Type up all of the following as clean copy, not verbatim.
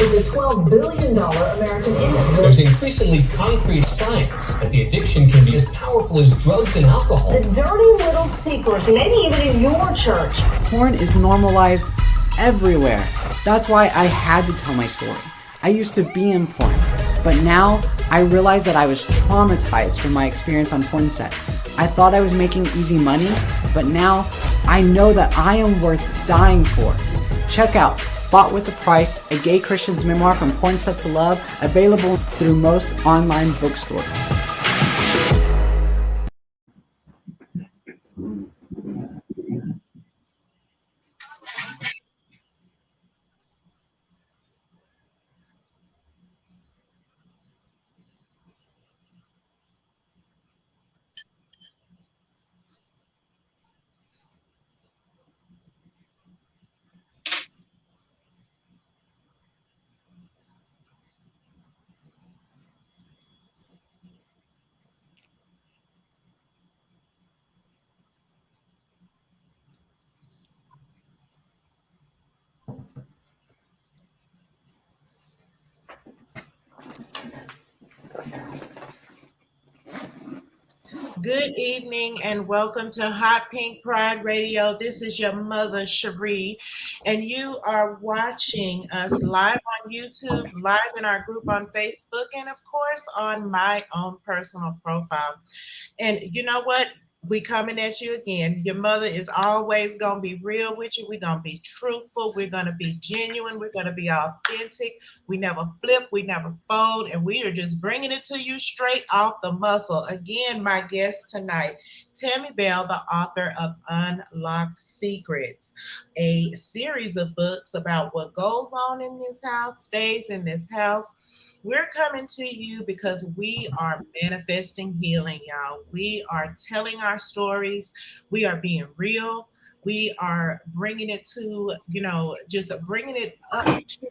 is a $12 billion American industry. There's increasingly concrete science that the addiction can be as powerful as drugs and alcohol. The dirty little secrets, maybe even in your church. Porn is normalized everywhere. That's why I had to tell my story. I used to be in porn, but now I realized that I was traumatized from my experience on porn sets. I thought I was making easy money, but now I know that I am worth dying for. Check out Bought with a Price, a gay Christian's memoir from porn sets to love, available through most online bookstores. Good evening and welcome to Hot Pink Pride Radio. This is your mother, Cherie, and you are watching us live on YouTube, live in our group on Facebook, and of course on my own personal profile. And you know what? We coming at you again. Your mother is always going to be real with you. We're going to be truthful. We're going to be genuine. We're going to be authentic. We never flip. We never fold. And we are just bringing it to you straight off the muscle. Again, my guest tonight, Tammy Bell, the author of Unlocked Secrets, a series of books about what goes on in this house, stays in this house. We're coming to you because we are manifesting healing, y'all. We are telling our stories. We are being real. We are bringing it to, just bringing it up to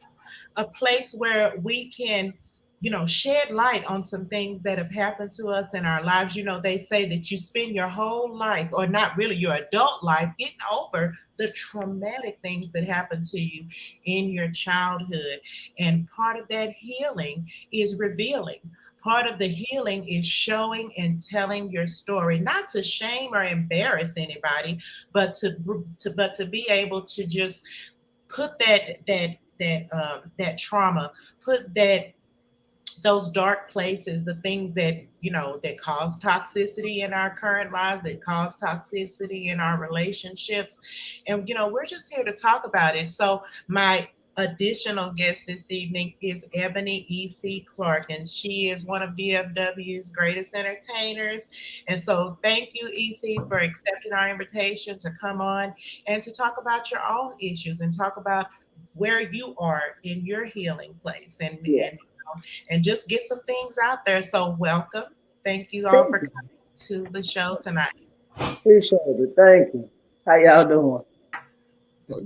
a place where we can, shed light on some things that have happened to us in our lives. They say that you spend your whole life, or not really your adult life, getting over the traumatic things that happened to you in your childhood. And part of that healing is revealing. Part of the healing is showing and telling your story, not to shame or embarrass anybody, but to be able to just put that trauma, put those dark places, the things that that cause toxicity in our current lives, that cause toxicity in our relationships. And we're just here to talk about it. So my additional guest this evening is Ebony E.C. Clark, and she is one of DFW's greatest entertainers. And so thank you, E.C., for accepting our invitation to come on and to talk about your own issues and talk about where you are in your healing place and just get some things out there. So welcome. Thank you all for coming to the show tonight. Appreciate it. Thank you. How y'all doing?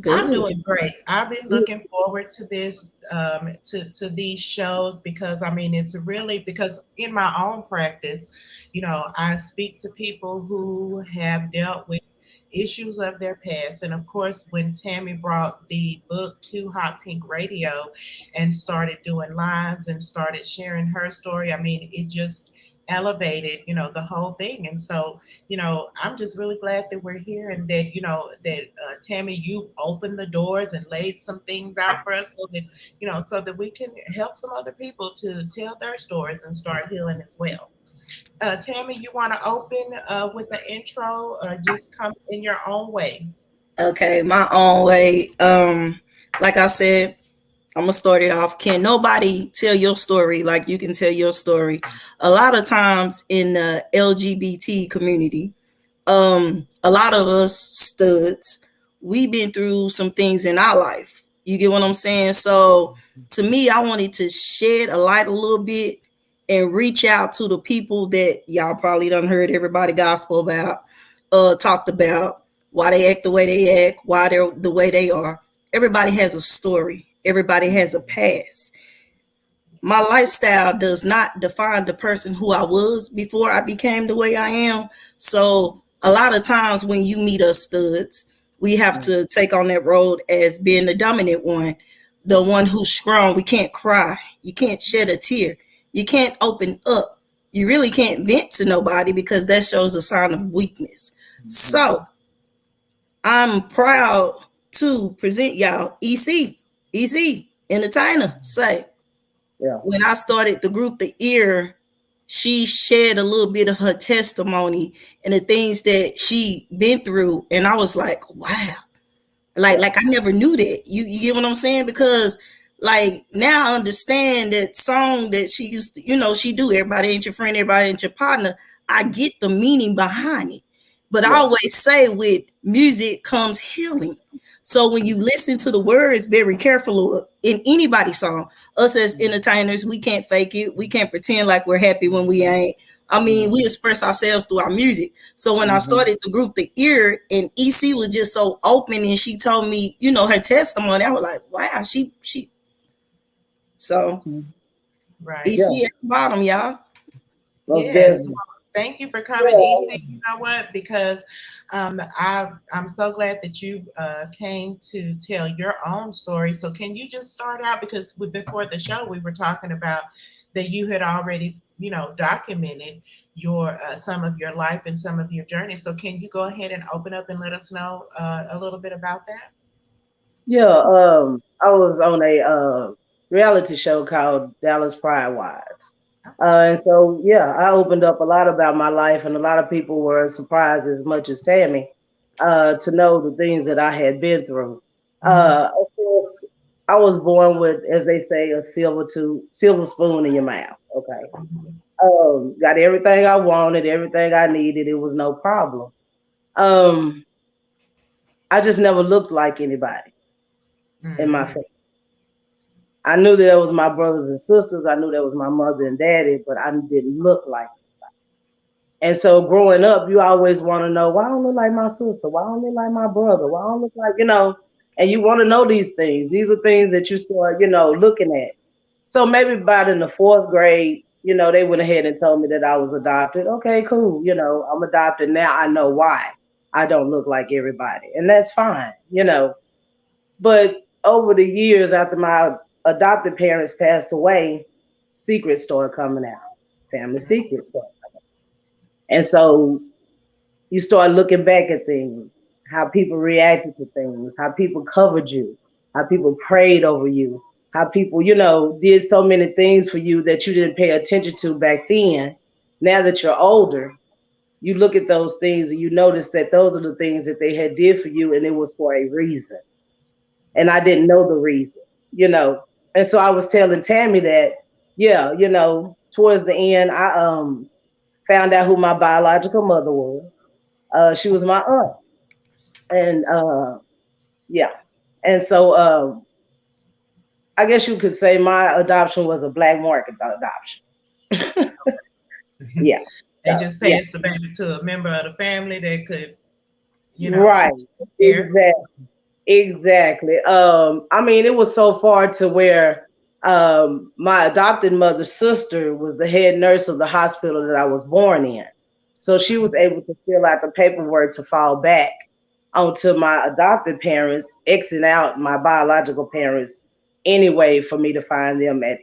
Good. I'm doing great. I've been looking forward to this, to these shows, because it's really, because in my own practice, I speak to people who have dealt with issues of their past. And of course, when Tammy brought the book to Hot Pink Radio and started doing lives and started sharing her story, it just elevated, the whole thing. And so, I'm just really glad that we're here, and that, Tammy, you opened the doors and laid some things out for us so that we can help some other people to tell their stories and start healing as well. Tammy, you want to open with the intro, or just come in your own way? Okay, my own way. Like I said, I'm gonna start it off. Can nobody tell your story like you can tell your story? A lot of times in the LGBT community, a lot of us studs, we've been through some things in our life. You get what I'm saying? So to me, I wanted to shed a light a little bit and reach out to the people that y'all probably done heard everybody gospel about, talked about, why they act the way they act, why they're the way they are. Everybody has a story. Everybody has a past. My lifestyle does not define the person who I was before I became the way I am. So a lot of times when you meet us studs, we have to take on that road as being the dominant one. the one who's strong. We can't cry. You can't shed a tear. You can't open up. You really can't vent to nobody because that shows a sign of weakness. So I'm proud to present y'all EC Entertainer. Say, when I started the group The Ear, she shared a little bit of her testimony and the things that she been through. And I was like, wow. Like I never knew that. You get what I'm saying? Because like now I understand that song that she used to, she do everybody ain't your friend, everybody ain't your partner. I get the meaning behind it. But I always say with music comes healing. So when you listen to the words very careful in anybody's song, us as entertainers, we can't fake it. We can't pretend like we're happy when we ain't. I mean, we express ourselves through our music. So when I started the group The Ear, and EC was just so open and she told me, her testimony, I was like, wow, she. So right. EC at the bottom, y'all. Yes. Thank you for coming, EC. You know what? Because I'm so glad that you came to tell your own story. So can you just start out, because before the show we were talking about that you had already documented your some of your life and some of your journey. So can you go ahead and open up and let us know a little bit about that? Yeah, I was on a reality show called Dallas Pride Wives. And so, I opened up a lot about my life, and a lot of people were surprised as much as Tammy to know the things that I had been through. Of course, I was born with, as they say, a silver spoon in your mouth. Okay. Got everything I wanted, everything I needed. It was no problem. I just never looked like anybody in my family. I knew that was my brothers and sisters. I knew that was my mother and daddy, but I didn't look like anybody. And so growing up, you always want to know, why I don't look like my sister? Why I don't look like my brother? Why I don't look like, and you want to know these things. These are things that you start, looking at. So maybe about in the 4th grade, they went ahead and told me that I was adopted. Okay, cool. I'm adopted now. I know why I don't look like everybody. And that's fine, But over the years after my adopted parents passed away, secrets started coming out. Family secrets started coming out. And so you start looking back at things, how people reacted to things, how people covered you, how people prayed over you, how people, did so many things for you that you didn't pay attention to back then. Now that you're older, you look at those things and you notice that those are the things that they had did for you, and it was for a reason. And I didn't know the reason, And so I was telling Tammy that, towards the end, I found out who my biological mother was. She was my aunt. And And so I guess you could say my adoption was a black market adoption. Yeah. They just passed the baby to a member of the family that could, Right. Exactly. I mean, it was so far to where my adopted mother's sister was the head nurse of the hospital that I was born in. So she was able to fill out the paperwork to fall back onto my adopted parents, Xing out my biological parents anyway, for me to find them at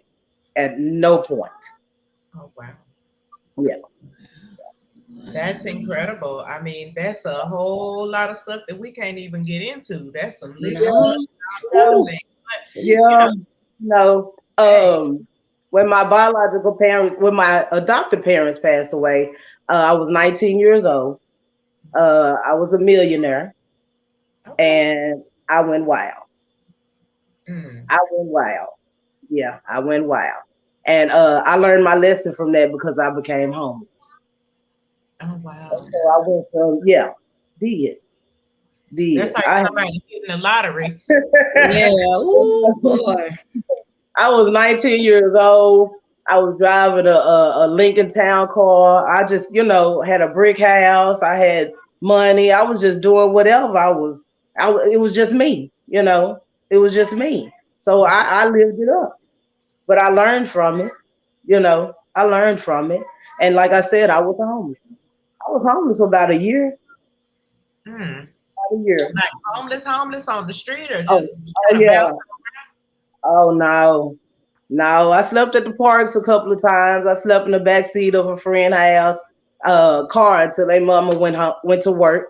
no point. Oh, wow. Yeah. That's incredible. I mean, that's a whole lot of stuff that we can't even get into. That's some legal stuff. When my biological parents, when my adopted parents passed away, I was 19 years old. I was a millionaire, and I went wild. I went wild. Yeah, I went wild. And I learned my lesson from that because I became homeless. Oh, wow. So I went from, did. That's like somebody hitting the lottery. Yeah, ooh, boy. I was 19 years old. I was driving a Lincoln Town car. I just, had a brick house. I had money. I was just doing whatever. It was just me, It was just me. So I lived it up. But I learned from it, I learned from it. And like I said, I was homeless. I was homeless for about a year. About a year. Like homeless on the street, or just Oh no. No, I slept at the parks a couple of times. I slept in the back seat of a friend's house, car until their mama went to work,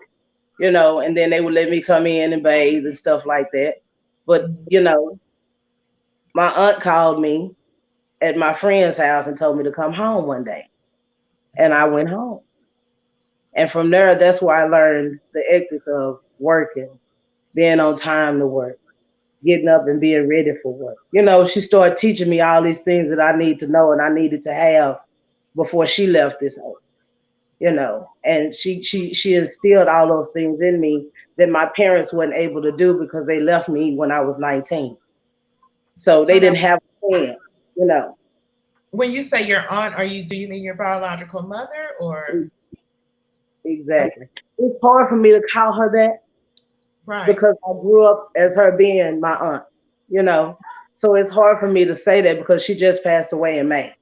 you know, and then they would let me come in and bathe and stuff like that. But, you know, my aunt called me at my friend's house and told me to come home one day. And I went home. And from there, that's where I learned the ethics of working, being on time to work, getting up and being ready for work. You know, she started teaching me all these things that I need to know and I needed to have before she left this earth. You know, and she instilled all those things in me that my parents weren't able to do because they left me when I was 19. So they didn't have a chance, you know. When you say your aunt, do you mean your biological mother or? Exactly. It's hard for me to call her that. Right. Because I grew up as her being my aunt, you know. So it's hard for me to say that because she just passed away in May.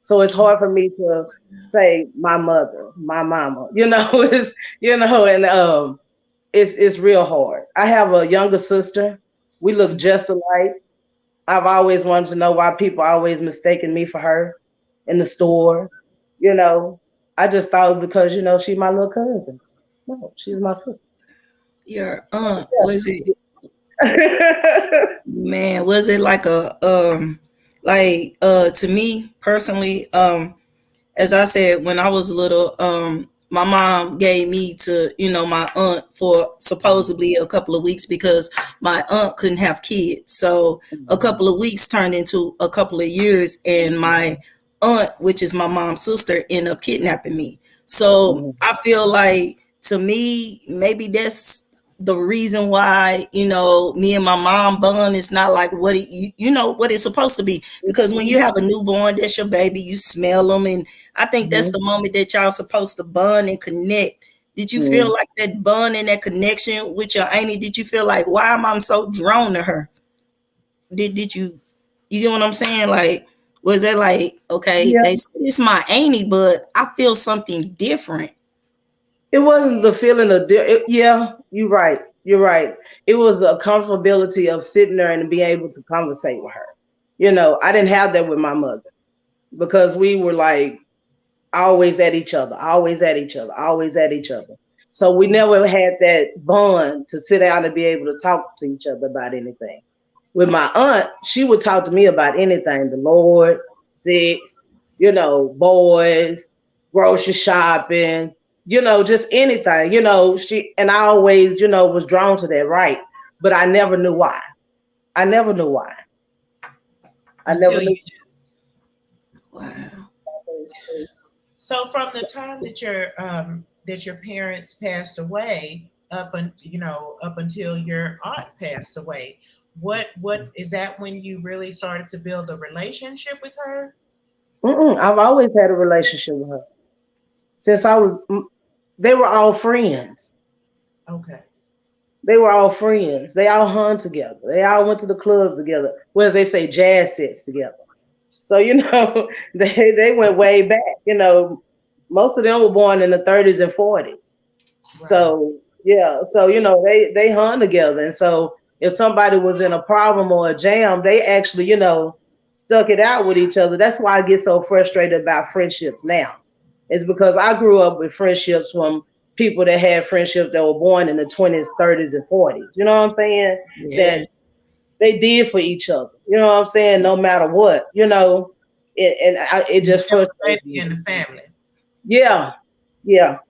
So it's hard for me to say my mother, my mama, you know, it's, you know, and it's real hard. I have a younger sister. We look just alike. I've always wanted to know why people are always mistaking me for her in the store, you know. I just thought because, you know, she's my little cousin. No, she's my sister. Your aunt, was it? Man, was it like a to me personally, as I said, when I was little, my mom gave me to, you know, my aunt for supposedly a couple of weeks because my aunt couldn't have kids. So a couple of weeks turned into a couple of years, and my aunt, which is my mom's sister, ended up kidnapping me. So I feel like, to me, maybe that's the reason why, you know, me and my mom bond is not like what you know what it's supposed to be, because when you have a newborn, that's your baby, you smell them, and I think that's the moment that y'all supposed to bond and connect. Did you feel like that bond and that connection with your auntie? Did you feel like, why am I so drawn to her? Did you get what I'm saying? Like, was it like, okay, they say it's my auntie, but I feel something different? It wasn't the feeling of, yeah, you're right. You're right. It was a comfortability of sitting there and being able to conversate with her. You know, I didn't have that with my mother because we were like always at each other, always at each other, always at each other. So we never had that bond to sit down and be able to talk to each other about anything. With my aunt, she would talk to me about anything, the Lord, sex, you know, boys, grocery shopping, you know, just anything, you know, and I always, you know, was drawn to that, right? But I never knew why. I never knew why. I never knew. Wow. So from the time that your parents passed away up until your aunt passed away, what is that when you really started to build a relationship with her? I've always had a relationship with her. Since they were all friends. Okay. They were all friends. They all hung together. They all went to the clubs together. Well, as they say, jazz sets together. So, you know, they went way back. You know, most of them were born in the 30s and 40s. Right. So, yeah. So, you know, they hung together. And so if somebody was in a problem or a jam, they actually, you know, stuck it out with each other. That's why I get so frustrated about friendships now. It's because I grew up with friendships from people that had friendships that were born in the 20s, 30s, and 40s. You know what I'm saying? Yeah. That they did for each other. You know what I'm saying? No matter what, you know, it just frustrates me. In the family. Yeah. Well,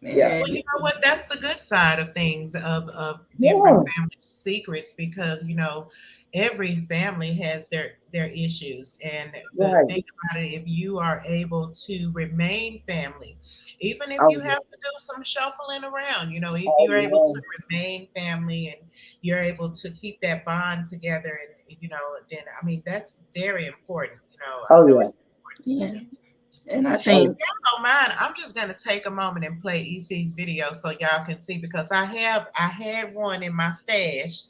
you know what? That's the good side of things, of different family secrets, because, you know, every family has their issues, and the thing about it, if you are able to remain family, even if you have to do some shuffling around, you know, if you're able to remain family and you're able to keep that bond together, and, you know, then, I mean, that's very important, you know. Yeah. And I think, if y'all don't mind, I'm just gonna take a moment and play EC's video so y'all can see, because I had one in my stash.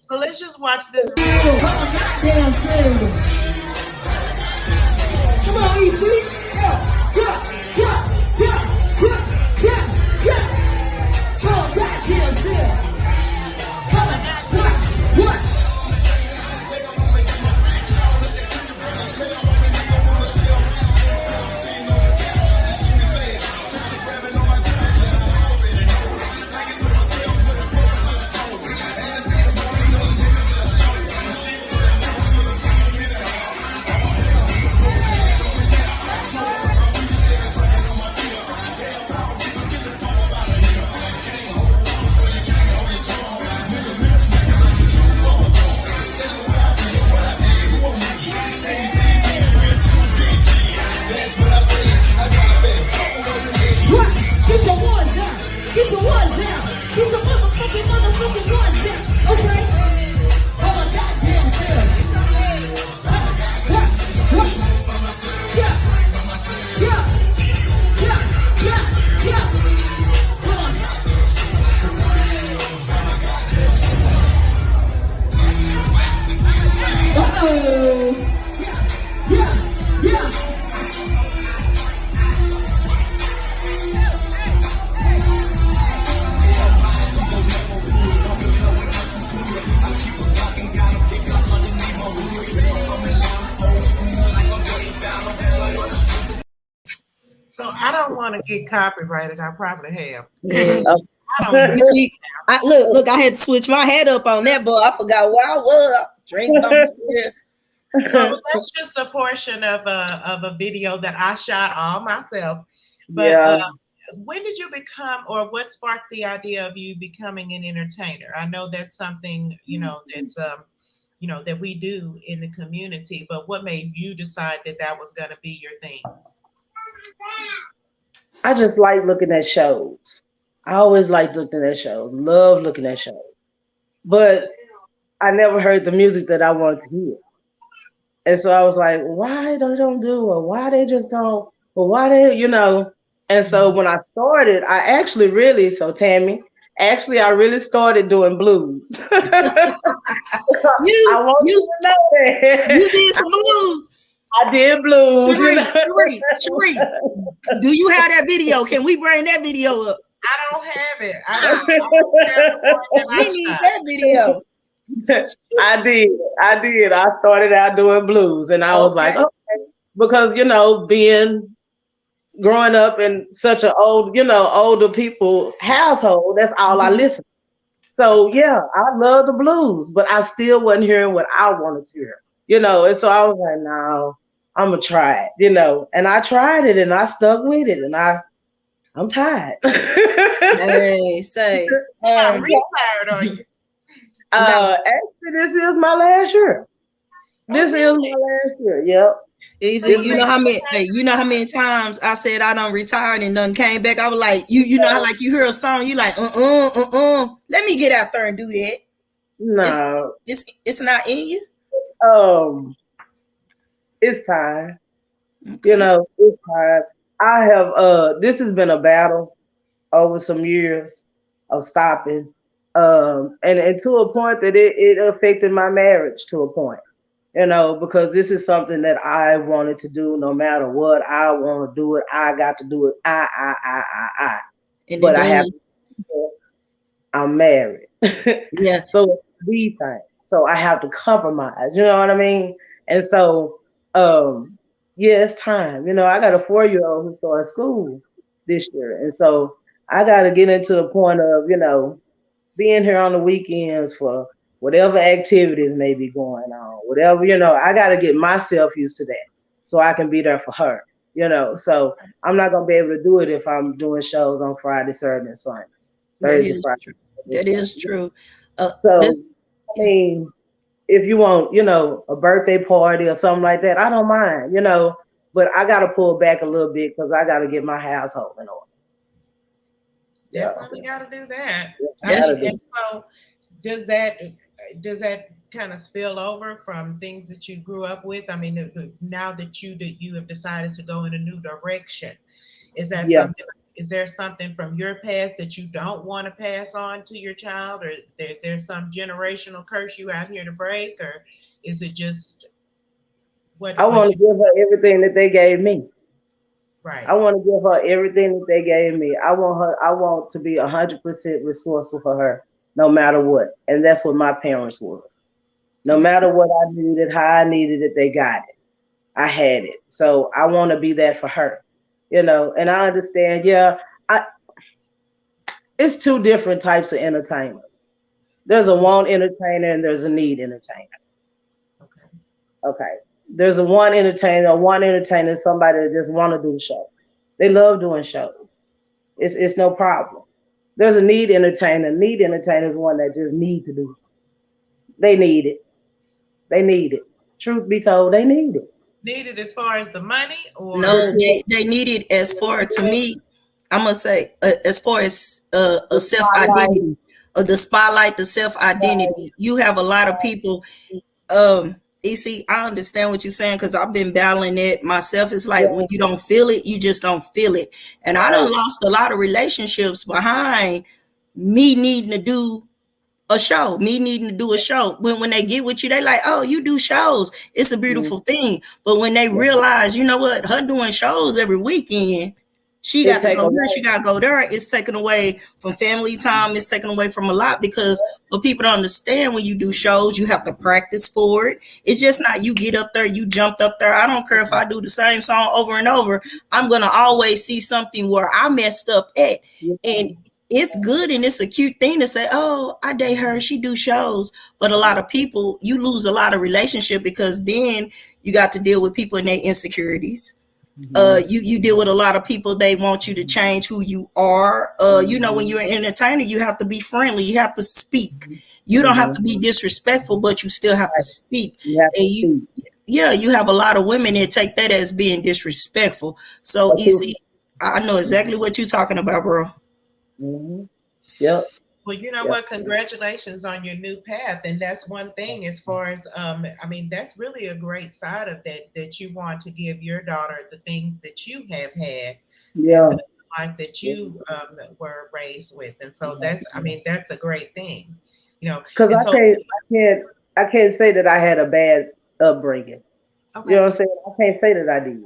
So let's just watch this. Come on, EC. want to get copyrighted, I probably have. Yeah. I don't You see, look, I had to switch my head up on that, boy. I forgot where I was. Drink So that's just a portion of a video that I shot all myself. But Yeah. when did you become, or what sparked the idea of you becoming an entertainer? I know that's something, that's that we do in the community, but what made you decide that was going to be your thing? I just like looking at shows. I always liked looking at shows. Love looking at shows. But I never heard the music that I wanted to hear. And so I was like, why they don't do, or why they just don't, or why they, And so when I started, I actually really, Tammy, I really started doing blues. I want you to know that. You did some blues. I did blues. Sheree, do you have that video? Can we bring that video up? I don't have it. We need that video. I did. I started out doing blues, and I was like, okay, because growing up in such an older people household, that's all I listened. So yeah, I love the blues, but I still wasn't hearing what I wanted to hear, And so I was like, no, I'm gonna try it, And I tried it, and I stuck with it, and I'm tired. Hey, say, I'm retired, are you? Actually, this is my last year. This is my last year. Yep. Easy. You know how many times I said I done retired and done came back. I was like, you know how like you hear a song, you like, let me get out there and do that. No, it's not in you. It's time. Okay. It's time. I have this has been a battle over some years of stopping. And to a point that it affected my marriage to a point, because this is something that I wanted to do no matter what. I want to do it. I got to do it. I. But I have to, I'm married. Yeah. So it's the thing. So I have to compromise, you know what I mean? And so, yeah, it's time. I got a 4-year-old who started school this year. And so I got to get into the point of, being here on the weekends for whatever activities may be going on, whatever, I got to get myself used to that so I can be there for her, So I'm not going to be able to do it if I'm doing shows on Friday, Saturday, and Sunday. Thursday, Friday. That is true. I mean, if you want, a birthday party or something like that, I don't mind, but I got to pull back a little bit because I got to get my household in order. Definitely got to do that. And so does that kind of spill over from things that you grew up with? I mean, now that you have decided to go in a new direction, is that something? Is there something from your past that you don't want to pass on to your child, or is there some generational curse you out here to break, or is it just what? I want to give her everything that they gave me. Right. I want to give her everything that they gave me. I want to be 100% resourceful for her, no matter what. And that's what my parents were. No matter what I needed, how I needed it, they got it. I had it. So I want to be that for her, and I understand. It's two different types of entertainers. There's a want entertainer and there's a need entertainer. Okay. There's a one entertainer. One entertainer is somebody that just want to do shows. They love doing shows. It's no problem. There's a need entertainer. Need entertainer is one that just need to do it. They need it. They need it. Truth be told, they need it. Need it as far as the money, or no? They need it as far, to me, I'm gonna say as far as a self identity, the spotlight, the self identity. You have a lot of people. EC, I understand what you're saying because I've been battling it myself. It's like when you don't feel it, you just don't feel it. And I done lost a lot of relationships behind me needing to do a show, When they get with you, they like, oh, you do shows. It's a beautiful thing. But when they realize, you know what, her doing shows every weekend, She got to go here, she got to go there. It's taken away from family time. It's taken away from a lot because what people don't understand, when you do shows, you have to practice for it. It's just not you get up there, you jumped up there. I don't care if I do the same song over and over. I'm going to always see something where I messed up at. And it's good and it's a cute thing to say, oh, I date her, she do shows. But a lot of people, you lose a lot of relationship because then you got to deal with people and their insecurities. You deal with a lot of people, they want you to change who you are. You know, when you're an entertainer, you have to be friendly, you have to speak. You don't have to be disrespectful, but you still have to speak. You have a lot of women that take that as being disrespectful. So easy. I know exactly what you're talking about, bro. Yep. Well, you know what? Congratulations on your new path. And that's one thing as far as, I mean, that's really a great side of that you want to give your daughter the things that you have had. Yeah. The life that you were raised with. And so that's, I mean, that's a great thing, you know. Because I can't say that I had a bad upbringing. Okay. You know what I'm saying? I can't say that I did.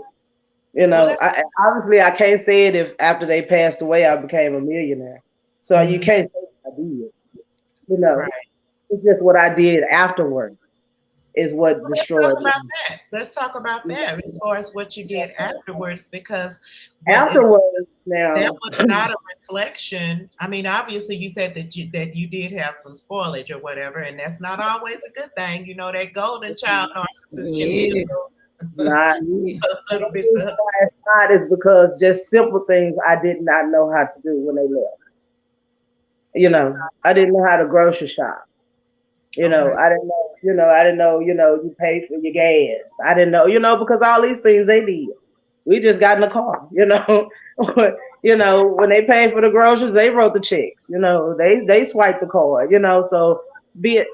You know, obviously I can't say it if after they passed away, I became a millionaire. So you can't say I did. You know, it's just what I did afterwards is what destroyed me. Let's talk about that as far as what you did afterwards, because afterwards now that was not a reflection. I mean, obviously you said that you did have some spoilage or whatever, and that's not always a good thing. You know, that golden child narcissist can be not a little bit tough. It's not is because just simple things I did not know how to do when they left. You know, I didn't know how to grocery shop. You know, I didn't know, you pay for your gas. I didn't know, because all these things they did. We just got in the car, when they paid for the groceries, they wrote the checks, they swiped the card, so being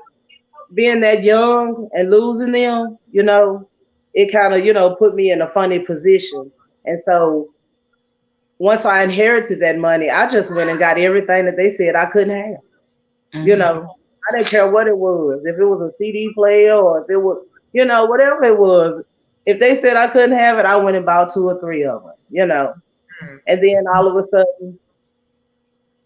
that young and losing them, it kind of, put me in a funny position. And so once I inherited that money, I just went and got everything that they said I couldn't have. I didn't care what it was. If it was a CD player or if it was, whatever it was. If they said I couldn't have it, I went and bought 2 or 3 of them, And then all of a sudden,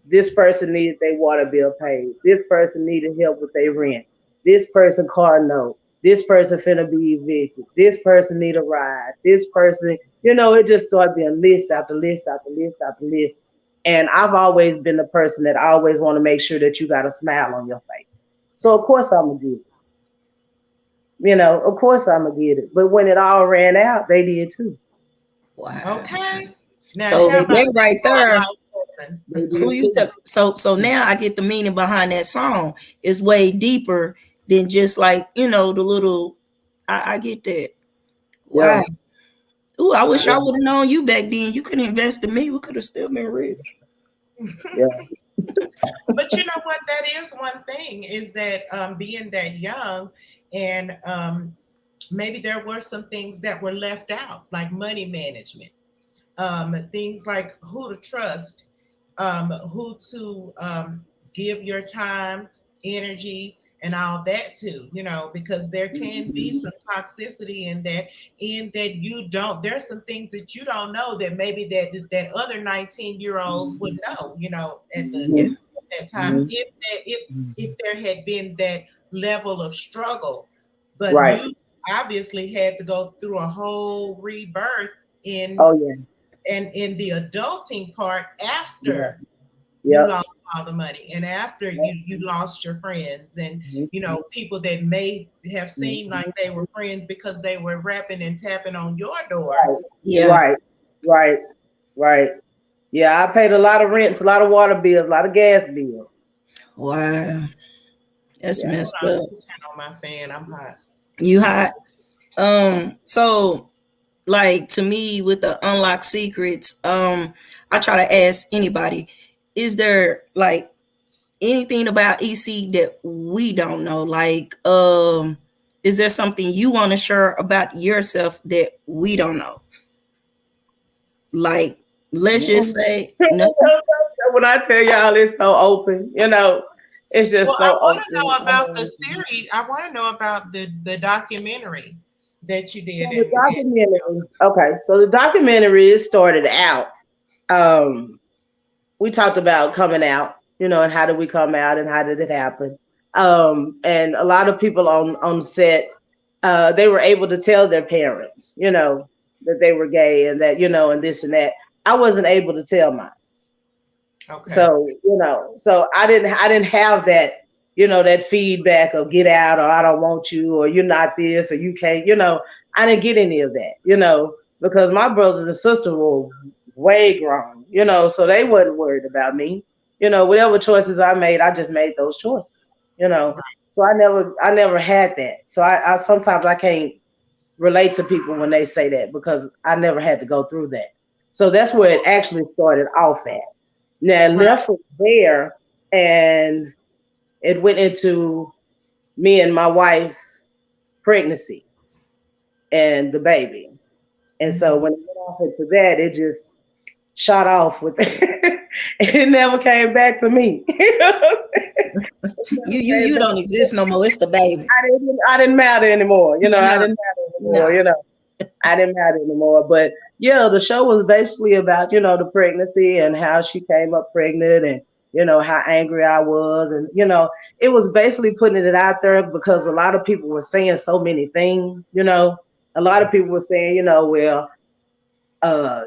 this person needed their water bill paid. This person needed help with their rent. This person car note. This person finna be evicted. This person need a ride. This person, it just started being list after list after list after list. And I've always been the person that I always want to make sure that you got a smile on your face. So of course I'm gonna get it. Of course I'm gonna get it. But when it all ran out, they did too. Wow. Okay. Now, so they right there. So now I get the meaning behind that song. It's way deeper than just like, the little, I get that. Wow. Yeah. Ooh, I wish I would have known you back then. You could invest in me. We could have still been rich. Yeah. But you know what? That is one thing, is that being that young and maybe there were some things that were left out, like money management, things like who to trust, who to give your time, energy, and all that too, because there can be some toxicity in that you don't, there's some things that you don't know that maybe that other 19-year-olds would know, at that time, if there had been that level of struggle. But you obviously had to go through a whole rebirth in and in the adulting part after you lost all the money and after you lost your friends and people that may have seemed like they were friends because they were rapping and tapping on your door. Right. Yeah, I paid a lot of rents, a lot of water bills, a lot of gas bills. Wow. That's messed up. On my fan, I'm hot. You hot? So like, to me, with the unlocked secrets, I try to ask anybody, is there like anything about EC that we don't know? Like, is there something you want to share about yourself that we don't know? Like, let's just say, when I tell y'all it's so open, it's just so I want open. to know about the series. I want to know about the documentary that you did. So the documentary, okay. So the documentary started out. we talked about coming out, and how did we come out and how did it happen? And a lot of people on set, they were able to tell their parents, that they were gay and that, and this and that. I wasn't able to tell mine. Okay. So, so I didn't have that, that feedback of get out or I don't want you or you're not this or you can't, I didn't get any of that, because my brothers and sisters were way grown, so they wasn't worried about me. Whatever choices I made, I just made those choices, So I never had that. So I sometimes I can't relate to people when they say that because I never had to go through that. So that's where it actually started off at. Now left from there, and it went into me and my wife's pregnancy and the baby. And so when it went off into that, it just shot off with it. It never came back to me. You don't exist no more. It's the baby. I didn't matter anymore. I didn't matter anymore. I didn't matter anymore. But yeah, the show was basically about, the pregnancy and how she came up pregnant and, how angry I was. And, it was basically putting it out there because a lot of people were saying so many things, a lot of people were saying, well,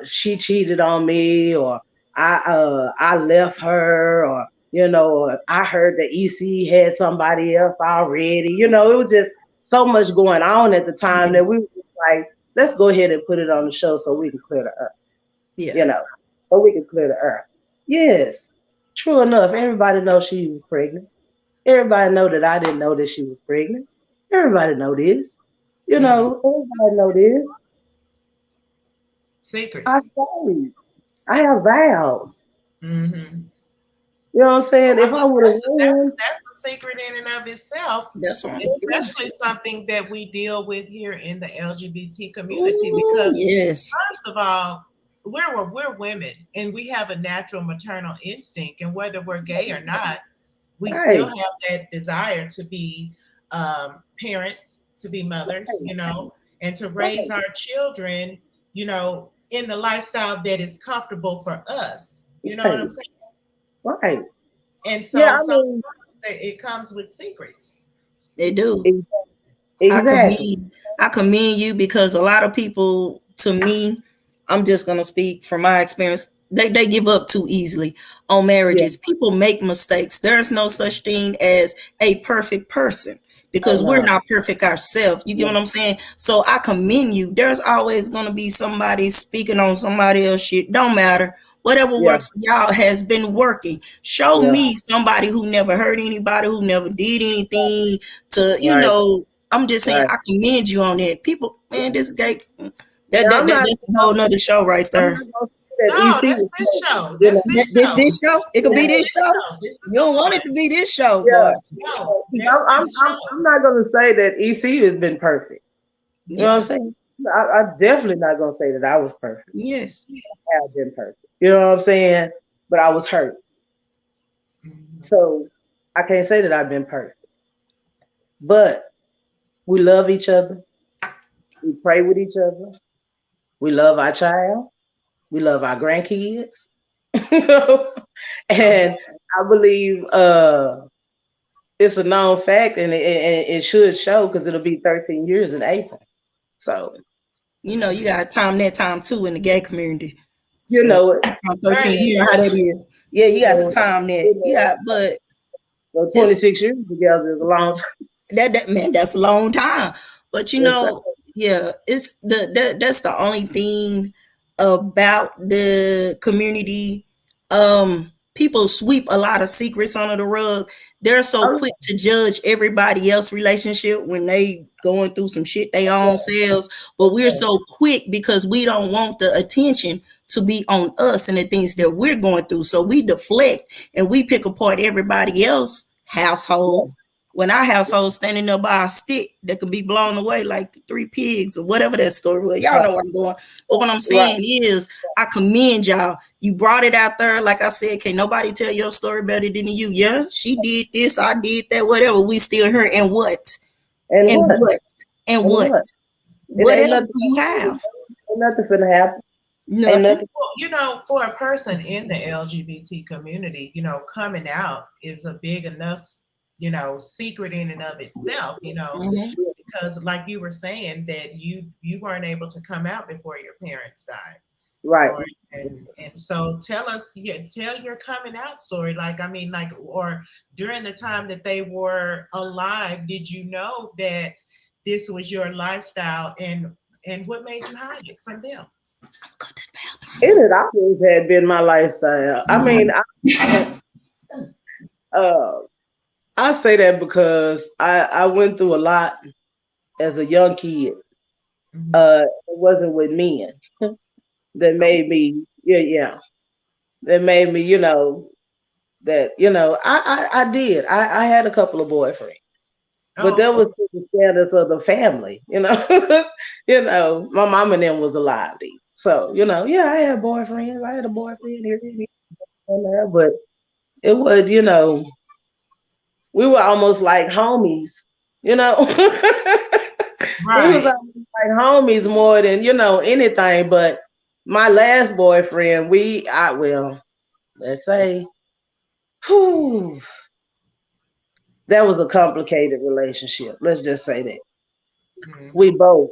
she cheated on me, or I left her, or, I heard that EC had somebody else already. It was just so much going on at the time that we were like, let's go ahead and put it on the show so we can clear the earth. Yeah. So we can clear the earth. Yes, true enough. Everybody knows she was pregnant. Everybody know that I didn't know that she was pregnant. Everybody know this. Everybody know this. Secrets. I have vows. Mm-hmm. You know what I'm saying? If I would have that's a secret in and of itself. That's right. Especially something that we deal with here in the LGBT community. Because first of all, we're women and we have a natural maternal instinct, and whether we're gay or not, we still have that desire to be parents, to be mothers, and to raise our children, in the lifestyle that is comfortable for us. You know what I'm saying? Right. And so it comes with secrets. They do. Exactly. I commend you because a lot of people, to me, I'm just going to speak from my experience, they give up too easily on marriages. Yeah. People make mistakes. There's no such thing as a perfect person because we're not perfect ourselves. You get what I'm saying? So I commend you. There's always going to be somebody speaking on somebody else shit. Don't matter. Whatever works for y'all has been working. Show me somebody who never hurt anybody, who never did anything to, I'm just saying, I commend you on that. People, man, this gay, that's a whole nother show right there. No, that's this show. This show? It could be this show? You don't want it to be this show. Yeah. No, I'm not going to say that EC has been perfect. You know what I'm saying? I'm definitely not going to say that I was perfect. Yes. I have been perfect. You know what I'm saying? But I was hurt. So I can't say that I've been perfect. But we love each other. We pray with each other. We love our child. We love our grandkids. And I believe it's a known fact, and it should show because it'll be 13 years in April. So, you got to time that time too in the gay community. You know it. 13 years, how that is. Yeah, you got to time that. Yeah, but 26 years together is a long time. Man, that's a long time. But it's that's the only thing about the community. People sweep a lot of secrets under the rug. They're so quick to judge everybody else's relationship when they going through some shit they own selves. But we're so quick because we don't want the attention to be on us and the things that we're going through. So we deflect and we pick apart everybody else's household. When our household standing there by a stick that could be blown away like the 3 pigs or whatever that story was. Y'all know where I'm going. But what I'm saying is I commend y'all. You brought it out there. Like I said, can't nobody tell your story better than you. Yeah, she did this, I did that, whatever. We still here. And what? And what? What else do you have? Ain't nothing finna happen. Ain't Nothing. nothing. Well, you know, for a person in the LGBT community, you know, coming out is a big enough, you know, secret in and of itself, you know, Mhm. because like you were saying that you weren't able to come out before your parents died. Right. Or, and so tell us, yeah, tell your coming out story. Like, I mean, like, or during the time that they were alive, did you know that this was your lifestyle, and what made you hide it from them? Go to the bathroom. It had always had been my lifestyle. I mean, I say that because I went through a lot as a young kid. It wasn't with men that made me, yeah, that made me, you know, that, you know, I did. I had a couple of boyfriends, but that Oh, was to the status of the family, you know. You know, my mom and them was alive then. So, you know, yeah, I had boyfriends. I had a boyfriend here and there, but it was, you know, we were almost like homies, you know. We was right. almost like homies more than, you know, anything. But my last boyfriend, well, let's say, whew, that was a complicated relationship. Let's just say that. Mhm. We both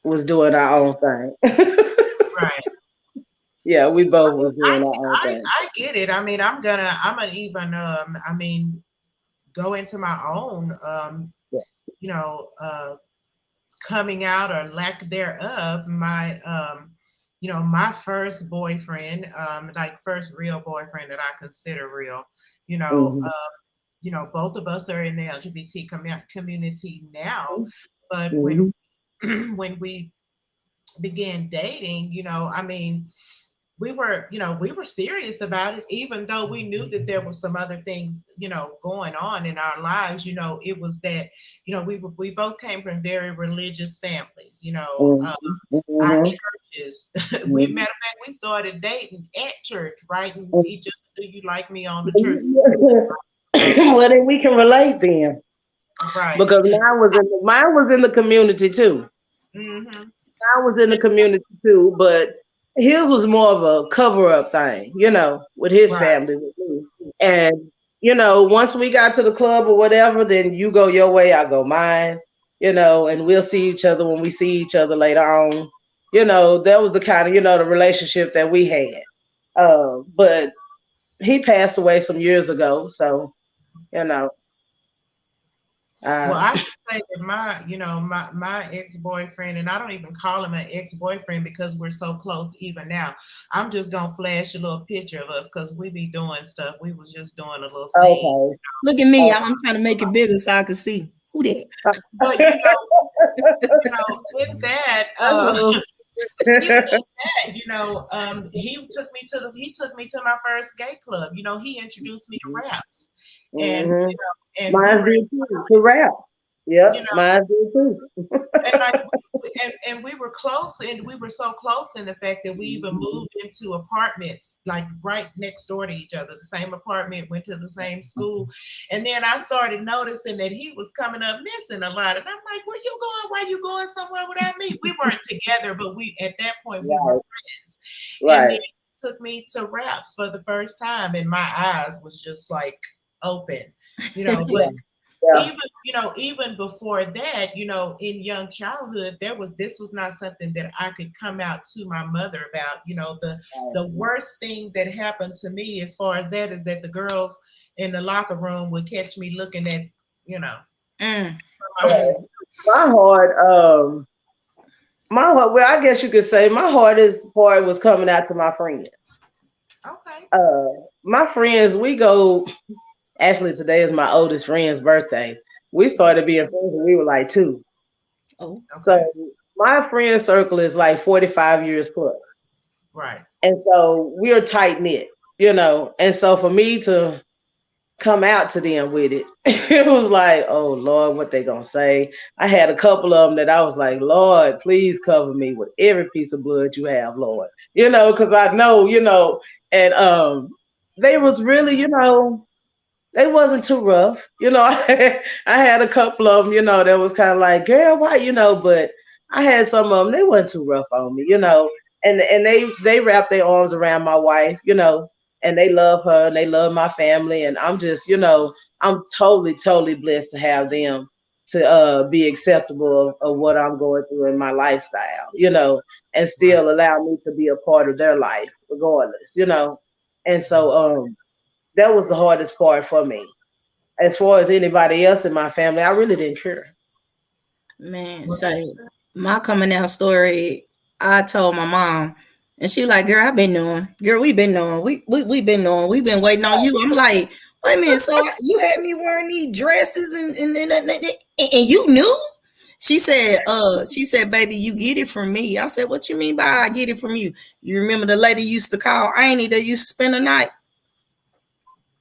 was doing our own thing. Right. Yeah, we both was I, doing our own thing. I get it. I mean, I'm gonna even I mean, go into my own Yeah. you know, coming out or lack thereof. My you know, my first boyfriend, like first real boyfriend that I consider real, you know, Mhm. you know, both of us are in the LGBT community now, but Mhm. when we began dating, you know, I mean, we were, you know, we were serious about it, even though we knew that there were some other things, you know, going on in our lives. You know, it was that, you know, we both came from very religious families, you know, Mhm. our Mhm. churches. We, Mhm. matter of fact, we started dating at church, right? And Mhm. each other, do you like me on the church? So, Well, then we can relate then, right. because mine was in the community too. Mm-hmm. I was in the community too, but his was more of a cover up thing, you know, with his Right. family, with me. And, you know, once we got to the club or whatever, then you go your way, I go mine, you know, and we'll see each other when we see each other later on. You know, that was the kind of, you know, the relationship that we had. But he passed away some years ago. So, you know, Well, uh, I can say that my, you know, my ex-boyfriend, and I don't even call him an ex-boyfriend because we're so close even now. I'm just gonna flash a little picture of us because we be doing stuff. We was just doing a little scene. okay. Look at me. I'm trying to make it bigger so I can see who that. But you know, with that, Hello. even with that, you know, he took me to my first gay club. You know, he introduced me to raps, and Hmm. you know, and we Mine were, did too, to rap. Yep, you know, mine did too. and like and we were close, and we were so close in the fact that we even moved into apartments like right next door to each other, the same apartment, went to the same school. And then I started noticing that he was coming up missing a lot, and I'm like, where you going? Why you going somewhere without me? We weren't together, but we, at that point, we were Right, friends. And then right. he took me to raps for the first time, and my eyes was just like open, you know. Yeah, But yeah. even, you know, even before that, you know, in young childhood, this was not something that I could come out to my mother about. You know, the worst thing that happened to me as far as that is that the girls in the locker room would catch me looking at, you know, Mm. My heart, well, I guess you could say my hardest part was coming out to my friends. okay. Uh, my friends, we go, actually, today is my oldest friend's birthday. We started being friends when we were like 2. Oh. Okay. So my friend circle is like 45 years plus. Right. And so we're tight knit, you know. And so for me to come out to them with it, it was like, oh Lord, what they gonna say? I had a couple of them that I was like, Lord, please cover me with every piece of blood you have, Lord. You know, because I know, you know, and they was really, you know, they wasn't too rough. You know, I had a couple of them, you know, that was kind of like, girl, why, you know, but I had some of them, they wasn't too rough on me, you know. and they wrap their arms around my wife, you know, and they love her and they love my family, and I'm just, you know, I'm totally blessed to have them to be acceptable of what I'm going through in my lifestyle, you know, and still allow me to be a part of their life regardless, you know. And so that was the hardest part for me. As far as anybody else in my family, I really didn't care. Man, so my coming out story, I told my mom, and she like, girl, I've been knowing. Girl, we been knowing. We been knowing. We been waiting on you. I'm like, wait a minute. So you had me wearing these dresses and you knew? She said, baby, you get it from me. I said, what you mean by I get it from you? You remember the lady used to call Annie that used to spend the night?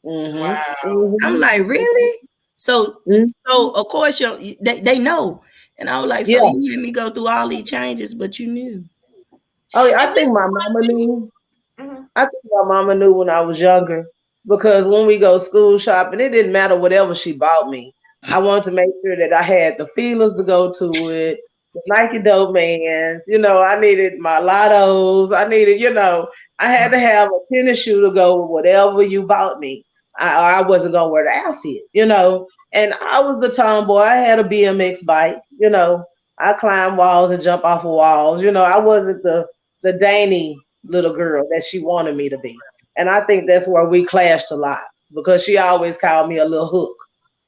Mm-hmm. Wow. Mm-hmm. I'm like, really? So, Mm-hmm. so of course they know. And I was like, so Yeah. you made me go through all these changes, but you knew. Oh, yeah, I think my mama knew. Mhm. I think my mama knew when I was younger, because when we go school shopping, it didn't matter whatever she bought me. I wanted to make sure that I had the feelers to go to it, the Nike Dope Mans, you know, I needed my Lottos. I needed, you know, I had to have a tennis shoe to go with whatever you bought me. I wasn't going to wear the outfit, you know. And I was the tomboy. I had a BMX bike, you know. I climbed walls and jump off of walls. You know, I wasn't the dainty little girl that she wanted me to be. And I think that's where we clashed a lot, because she always called me a little hook.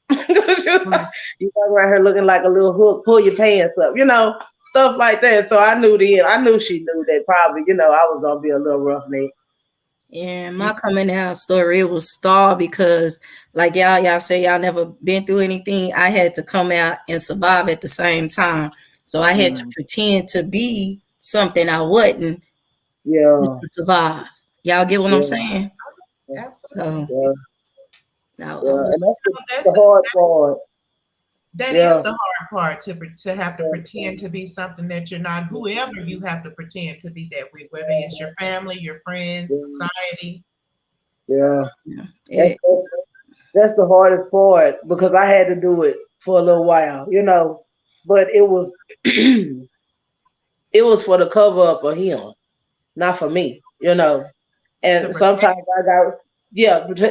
You walk around here looking like a little hook, pull your pants up, you know, stuff like that. So I knew she knew that probably, you know, I was going to be a little roughneck. Yeah, my coming out story, it was star because like y'all say y'all never been through anything. I had to come out and survive at the same time. So I had to pretend to be something I wasn't Yeah. to survive. Y'all get what I'm saying? Absolutely. So Yeah. I was, And that's the hard part. That is the hard part, to have to pretend to be something that you're not. Whoever you have to pretend to be that with, whether it's your family, your friends, society. Yeah. it, That's the hardest part, because I had to do it for a little while, you know, but it was it was for the cover up of him, not for me, you know. And sometimes I got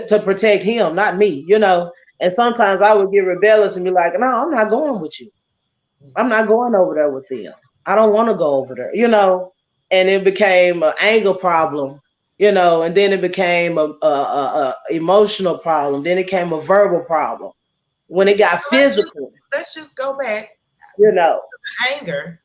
to protect him, not me, you know. And sometimes I would get rebellious and be like, no, I'm not going with you. I'm not going over there with them. I don't want to go over there, you know. And it became an anger problem, you know, and then it became a emotional problem. Then it became a verbal problem. When it got physical, Let's just go back, you know. to anger.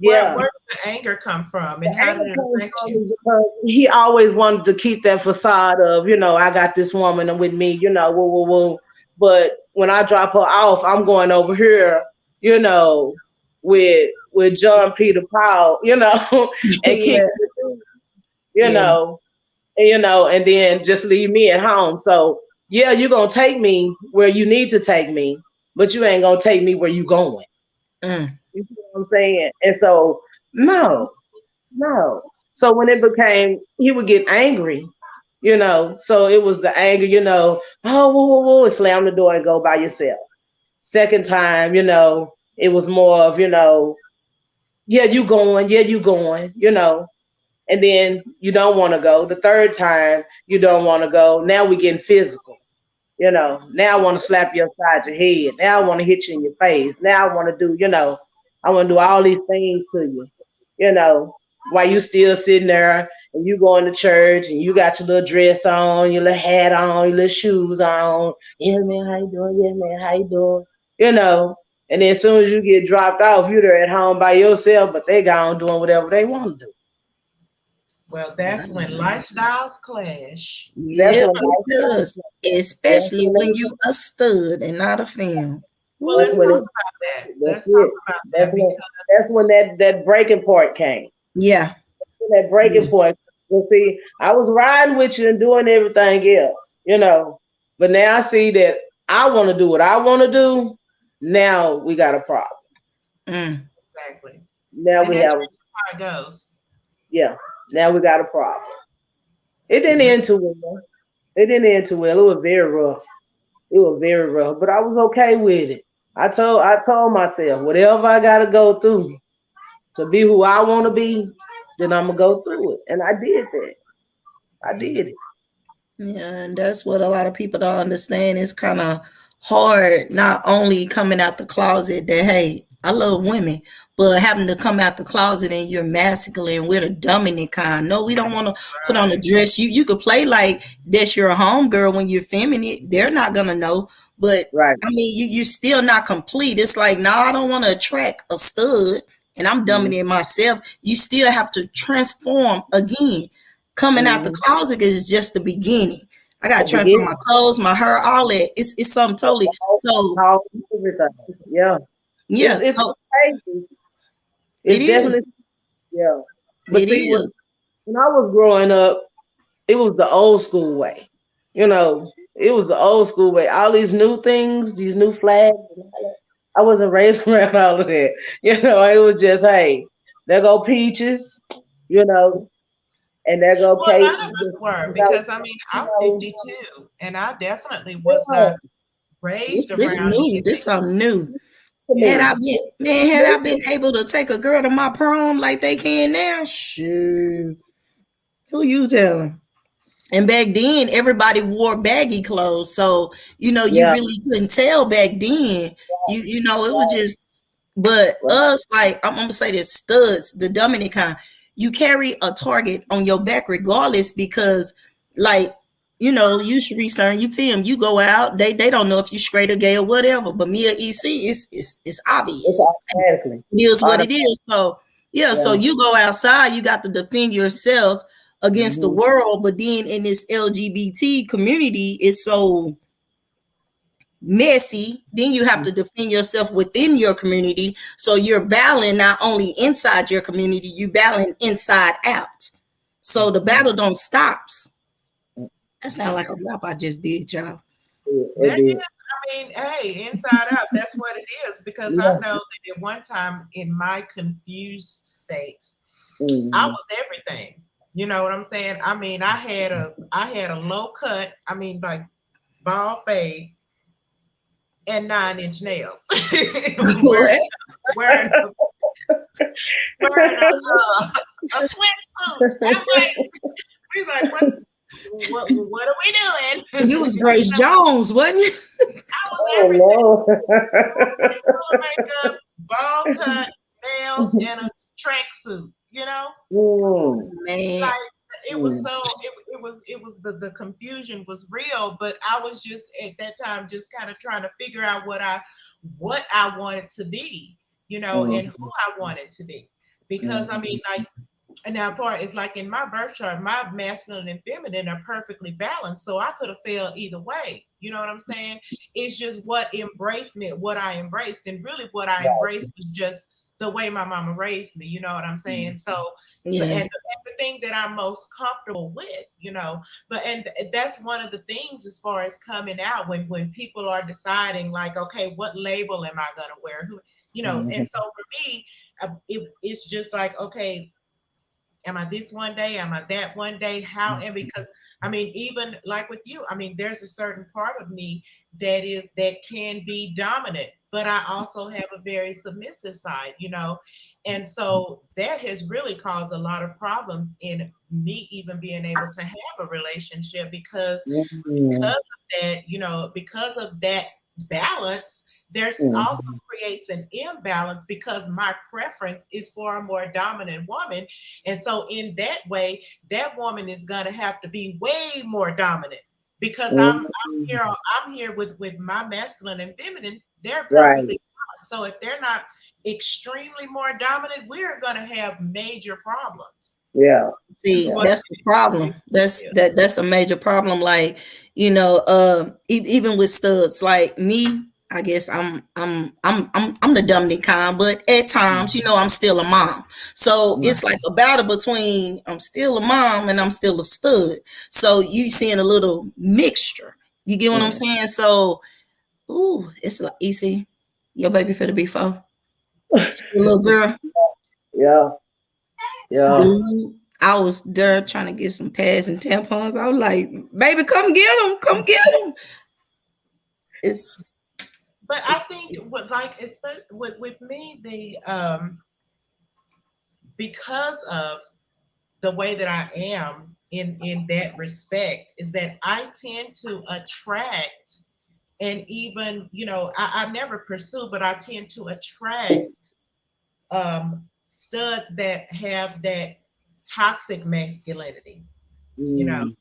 Yeah. Where did the anger come from, and how did it affect you? Because he always wanted to keep that facade of, you know, I got this woman with me, you know, woo, woo, woo. But when I drop her off, I'm going over here, you know, with John Peter Paul, you know, and keep, you know, and then just leave me at home. So yeah, you're gonna take me where you need to take me, but you ain't gonna take me where you going. You see what I'm saying? And so no. So when it became, he would get angry, you know. So it was the anger, you know. Oh, whoa, whoa, whoa, and slam the door and go by yourself. Second time, you know, it was more of, you know, yeah, you going, you know. And then you don't want to go. The third time, you don't want to go. Now we getting physical, you know. Now I want to slap you upside your head. Now I want to hit you in your face. Now I want to do, you know, I want to do all these things to you, you know, while you still sitting there and you going to church and you got your little dress on, your little hat on, your little shoes on. Yeah, man, how you doing? Yeah, man, how you doing? You know, and then as soon as you get dropped off, you're there at home by yourself, but they gone doing whatever they want to do. Well, that's when lifestyles clash. yeah, it does. Especially when you a stud and not a fan. Well, let's talk about that. Let's talk about that. That's when that breaking point came. Yeah. That breaking point. You see, I was riding with you and doing everything else, you know. But now I see that I want to do what I want to do. Now we got a problem. Exactly. Now and we have. How it goes. Yeah. Now we got a problem. It didn't end too well. It didn't end too well. It was very rough. It was very rough, but I was okay with it. I told myself, whatever I got to go through to be who I want to be, then I'm gonna go through it. And I did that. I did it. Yeah, and that's what a lot of people don't understand. It's kind of hard not only coming out the closet that, hey, I love women, but having to come out the closet and you're masculine, we're the dominant kind. No, we don't want to put on a dress. You could play like that's your homegirl when you're feminine. They're not gonna know. But Right. I mean, you're still not complete. It's like, no, I don't want to attract a stud and I'm dominant myself. You still have to transform again. Coming out the closet is just the beginning. I got to transform my clothes, my hair, all that. It's something totally. So Everything. Yeah. yeah, It's so crazy. It's it definitely is. yeah. But It see, is. when I was growing up, it was the old school way. You know, it was the old school way. All these new things, these new flags, and all that, I wasn't raised around all of that. You know, it was just, hey, there go Peaches, you know, and there go Well, Kate. none of us were, You because I mean, you I'm know, 52 and I definitely was not raised This around new. anything. This something new. to me. Had I been able to take a girl to my prom like they can now, shoot. Who you telling? And back then, everybody wore baggy clothes, so you know you Yeah. really couldn't tell back then. You know it was just. But us, like I'm gonna say this, studs, the dominant kind, you carry a target on your back regardless, because like you know you should restart. You film, you go out, they don't know if you straight or gay or whatever. But me or EC, it's obvious. It's automatically. It is what it is. So yeah, so you go outside, you got to defend yourself against the world, but then in this LGBT community, it's so messy. Then you have to defend yourself within your community. So you're battling not only inside your community, you battling inside out. So the battle don't stops. That sounds like a rap I just did, y'all. That is, I mean, hey, inside out, that's what it is. Because I know that at one time in my confused state, I was everything. You know what I'm saying? I mean, I had a low cut, I mean, like ball fade and 9-inch nails. wearing a swimsuit. I'm like, we're like, what are we doing? You was Grace Jones, wasn't you? I was everything. Makeup, ball cut, nails, and a tracksuit. You know, Man, like it was so it was the confusion was real, but I was just at that time just kind of trying to figure out what I wanted to be, you know, and who I wanted to be. Because I mean, like, and now far as like in my birth chart, my masculine and feminine are perfectly balanced, so I could have failed either way. You know what I'm saying? It's just what embracement, what I embraced, and really what I embraced was just the way my mama raised me. You know what I'm saying? So, and the thing that I'm most comfortable with, you know, and that's one of the things as far as coming out when people are deciding like, okay, what label am I gonna wear? Who, you know, and so for me, it's just like, okay, am I this one day? Am I that one day? How? And because I mean, even like with you, I mean, there's a certain part of me that can be dominant, but I also have a very submissive side, you know, and so that has really caused a lot of problems in me even being able to have a relationship because of that, you know, because of that balance. There's also creates an imbalance because my preference is for a more dominant woman. And so in that way, that woman is going to have to be way more dominant because I'm here with my masculine and feminine. They're perfectly balanced. So if they're not extremely more dominant, we're going to have major problems. Yeah. See, that's the problem. That's a major problem. Like, you know, even with studs like me, I guess I'm the dominant kind, but at times, you know, I'm still a mom. So it's like a battle between I'm still a mom and I'm still a stud. So you seeing a little mixture. You get what I'm saying? So, ooh, it's like easy. Your baby finna be 4. Little girl. Yeah. Dude, I was there trying to get some pads and tampons. I was like, baby, come get them. Come get them. But I think with me, because of the way that I am in that respect is that I tend to attract, and even, you know, I never pursue, but I tend to attract studs that have that toxic masculinity, you know.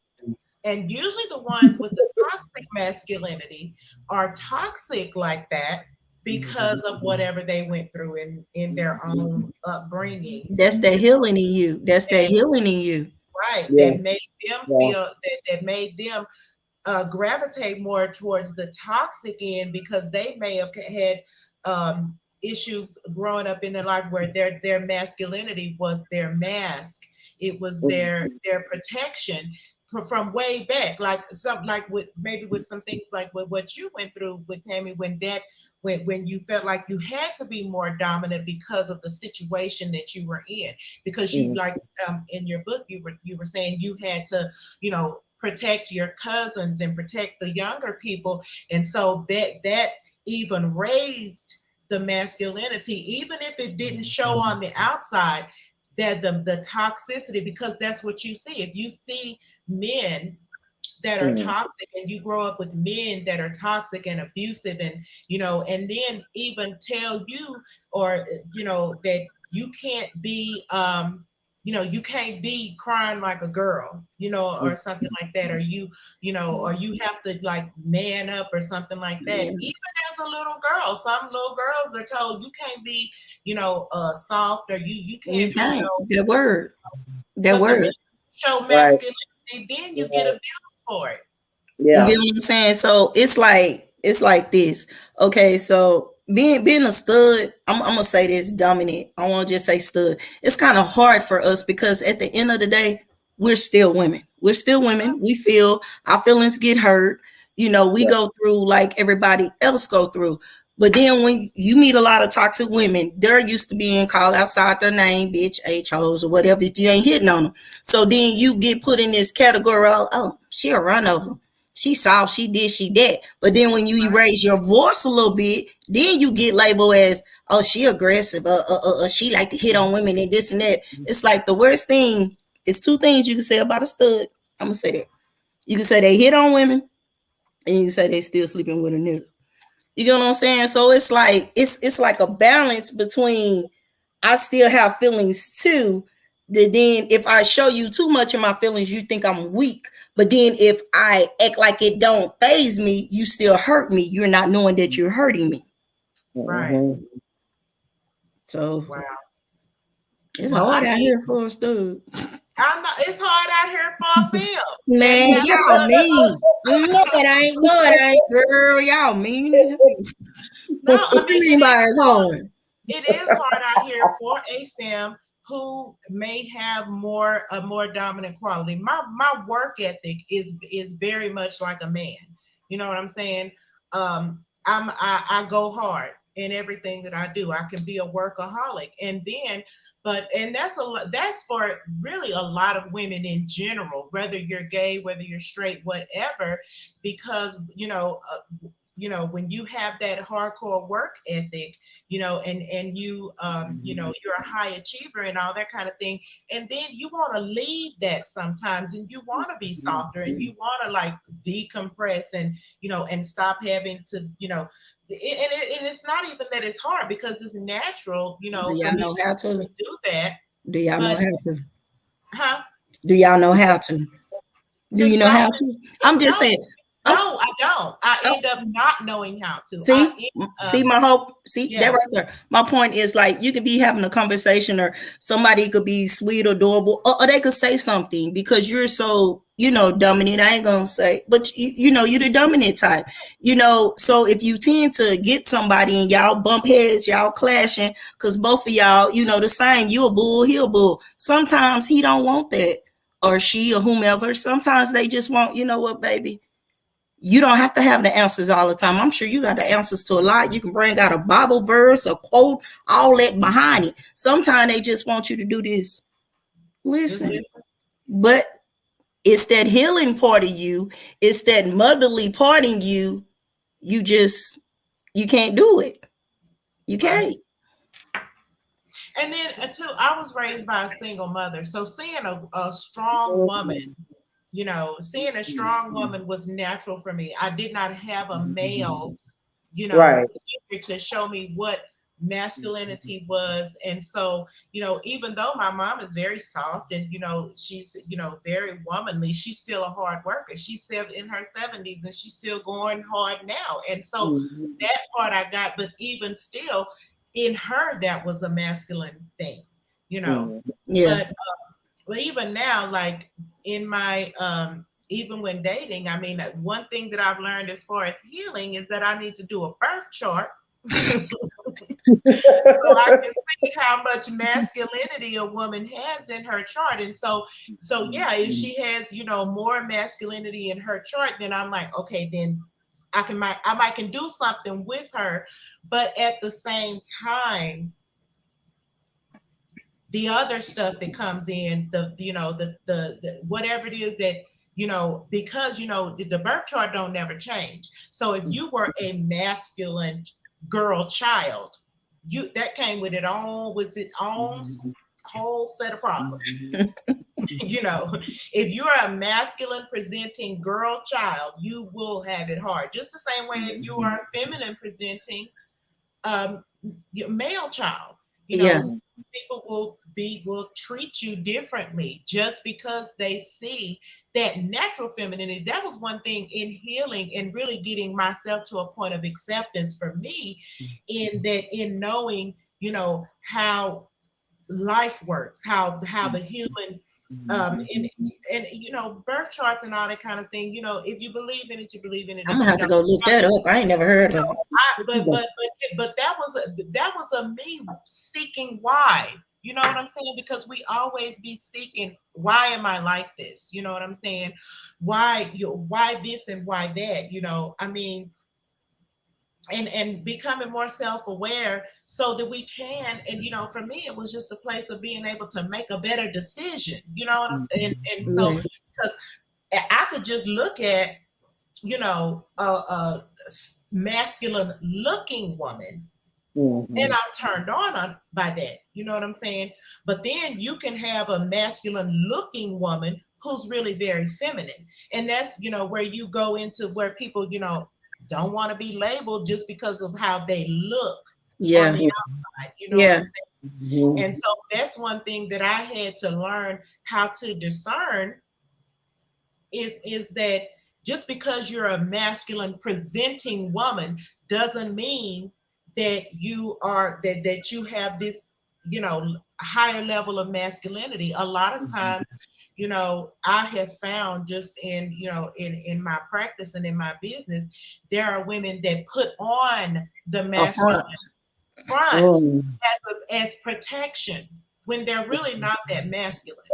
And usually the ones with the toxic masculinity are toxic like that because of whatever they went through in their own upbringing. That's that healing in you. That's that healing in you. Right. Yeah. That made them feel that made them gravitate more towards the toxic end because they may have had issues growing up in their life where their masculinity was their mask. It was their protection from way back, like with some things like with what you went through with Tammy, when you felt like you had to be more dominant because of the situation that you were in, because you like in your book you were saying you had to, you know, protect your cousins and protect the younger people, and so that even raised the masculinity, even if it didn't show on the outside, that the toxicity, because that's what you see. If you see men that are toxic and you grow up with men that are toxic and abusive, and you know, and then even tell you, or you know, that you can't be you know, you can't be crying like a girl, you know, or something like that, or you know, or you have to like man up or something like that. Even as a little girl, some little girls are told you can't be, you know, soft, or you can't be, you know, that word show masculinity, then you get abused for it. Yeah. You get what I'm saying? So it's like this. Okay, so being a stud, I'm gonna say this, dominant. I want to just say stud. It's kind of hard for us because at the end of the day, we're still women. We're still women. We feel, our feelings get hurt. You know, we go through like everybody else go through. But then when you meet a lot of toxic women, they're used to being called outside their name, bitch, H-hoes, or whatever, if you ain't hitting on them. So then you get put in this category of, oh, she a run over. She soft, she did, she that. But then when you raise your voice a little bit, then you get labeled as, oh, she aggressive, she like to hit on women and this and that. It's like the worst thing is two things you can say about a stud. I'm gonna say that. You can say they hit on women, and you can say they still sleeping with a nigga. You get what I'm saying? So it's like it's like a balance between, I still have feelings too. That then if I show you too much of my feelings, you think I'm weak. But then if I act like it don't faze me, you still hurt me. You're not knowing that you're hurting me. Right. So wow. It's hard out here for a stud. It's hard out here for a film. Man, y'all mean. No, it ain't, girl. Y'all mean. No, what you mean by it's hard? It is hard out here for a femme who may have a more dominant quality. My work ethic is very much like a man. You know what I'm saying? I go hard in everything that I do. I can be a workaholic, and that's for really a lot of women in general, whether you're gay, whether you're straight, whatever, because you know, when you have that hardcore work ethic, you know, and you, you know, you're a high achiever and all that kind of thing. And then you want to leave that sometimes, and you want to be softer, and you want to like decompress, and, you know, and stop having to, you know, and it's not even that it's hard, because it's natural, you know. Do y'all know how to do that? Do y'all know how to? Huh? Do y'all know how to? Do you know how to? I'm just saying. No, I don't. I end up not knowing how to. See my hope. See that right there. My point is, like, you could be having a conversation, or somebody could be sweet or adorable, or they could say something because you're so, you know, dominant. I ain't gonna say, but you know, you're the dominant type. You know, so if you tend to get somebody and y'all bump heads, y'all clashing, because both of y'all, you know, the same. You a bull, he a bull. Sometimes he don't want that, or she, or whomever. Sometimes they just want, you know what, baby. You don't have to have the answers all the time. I'm sure you got the answers to a lot. You can bring out a Bible verse, a quote, all that behind it. Sometimes they just want you to do this. Listen. But it's that healing part of you. It's that motherly part in you. You can't do it. You can't. And then too, I was raised by a single mother, so seeing a strong woman, seeing a strong woman was natural for me. I did not have a male, Right. figure to show me what masculinity was. And so, even though my mom is very soft and she's very womanly, she's still a hard worker. She's in her 70s and she's still going hard now. And so that part I got, but even still in her, that was a masculine thing, Yeah. But even now, like in my even when dating, I mean, one thing that I've learned as far as healing is that I need to do a birth chart so I can see how much masculinity a woman has in her chart. And so yeah, if she has, more masculinity in her chart, then I'm like, okay, then I might can do something with her. But at the same time, the other stuff that comes in, the whatever it is that, because the birth chart don't never change. So if you were a masculine girl child, that came with its own whole set of problems. If you're a masculine presenting girl child, you will have it hard. Just the same way if you are a feminine presenting your male child, people will treat you differently just because they see that natural femininity. That was one thing in healing and really getting myself to a point of acceptance for me, in knowing, how life works, how the human and birth charts and all that kind of thing. If you believe in it, you believe in it. I'm gonna have to go look that up. I ain't never heard of it. But that was a me seeking why. You know what I'm saying? Because we always be seeking, why am I like this? You know what I'm saying? Why this and why that? I mean, and becoming more self-aware so that we can, and for me, it was just a place of being able to make a better decision, and so because I could just look at, a masculine looking woman, and I'm turned on by that, you know what I'm saying? But then you can have a masculine looking woman who's really very feminine, and that's where you go into where people don't want to be labeled just because of how they look on the outside, what I'm saying? And so that's one thing that I had to learn how to discern is that just because you're a masculine presenting woman doesn't mean that you are that you have this higher level of masculinity. A lot of times, I have found just in in my practice and in my business, there are women that put on the masculine front as protection when they're really not that masculine.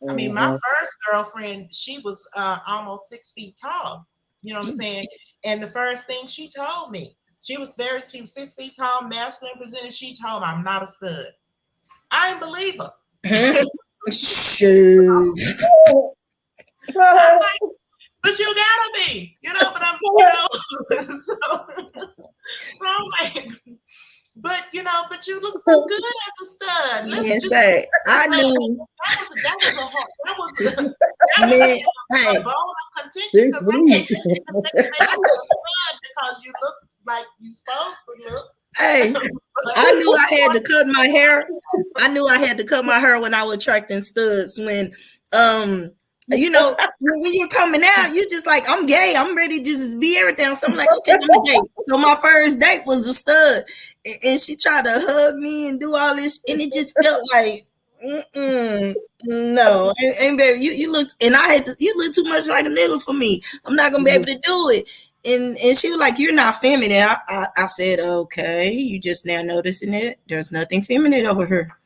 I mean, my first girlfriend, she was almost 6 feet tall. You know what I'm saying? And the first thing she told me, she was 6 feet tall, masculine presented. She told me, I'm not a stud. I didn't believe her. Shoot. I'm like, but you gotta be, but I'm, so I'm like, but you look so good as a stud. Yes, say, I knew that was a bone of contention because you look like you supposed to look. Hey, I knew I had to cut my hair. I knew I had to cut my hair when I was attracting studs. When when you're coming out, you just like, I'm gay. I'm ready to just be everything. So I'm like, okay, I'm a date. So my first date was a stud, and she tried to hug me and do all this, and it just felt like, no, and baby, you look, and you look too much like a nigga for me. I'm not gonna be able to do it. And she was like, you're not feminine. I said, okay, you just now noticing it. There's nothing feminine over here.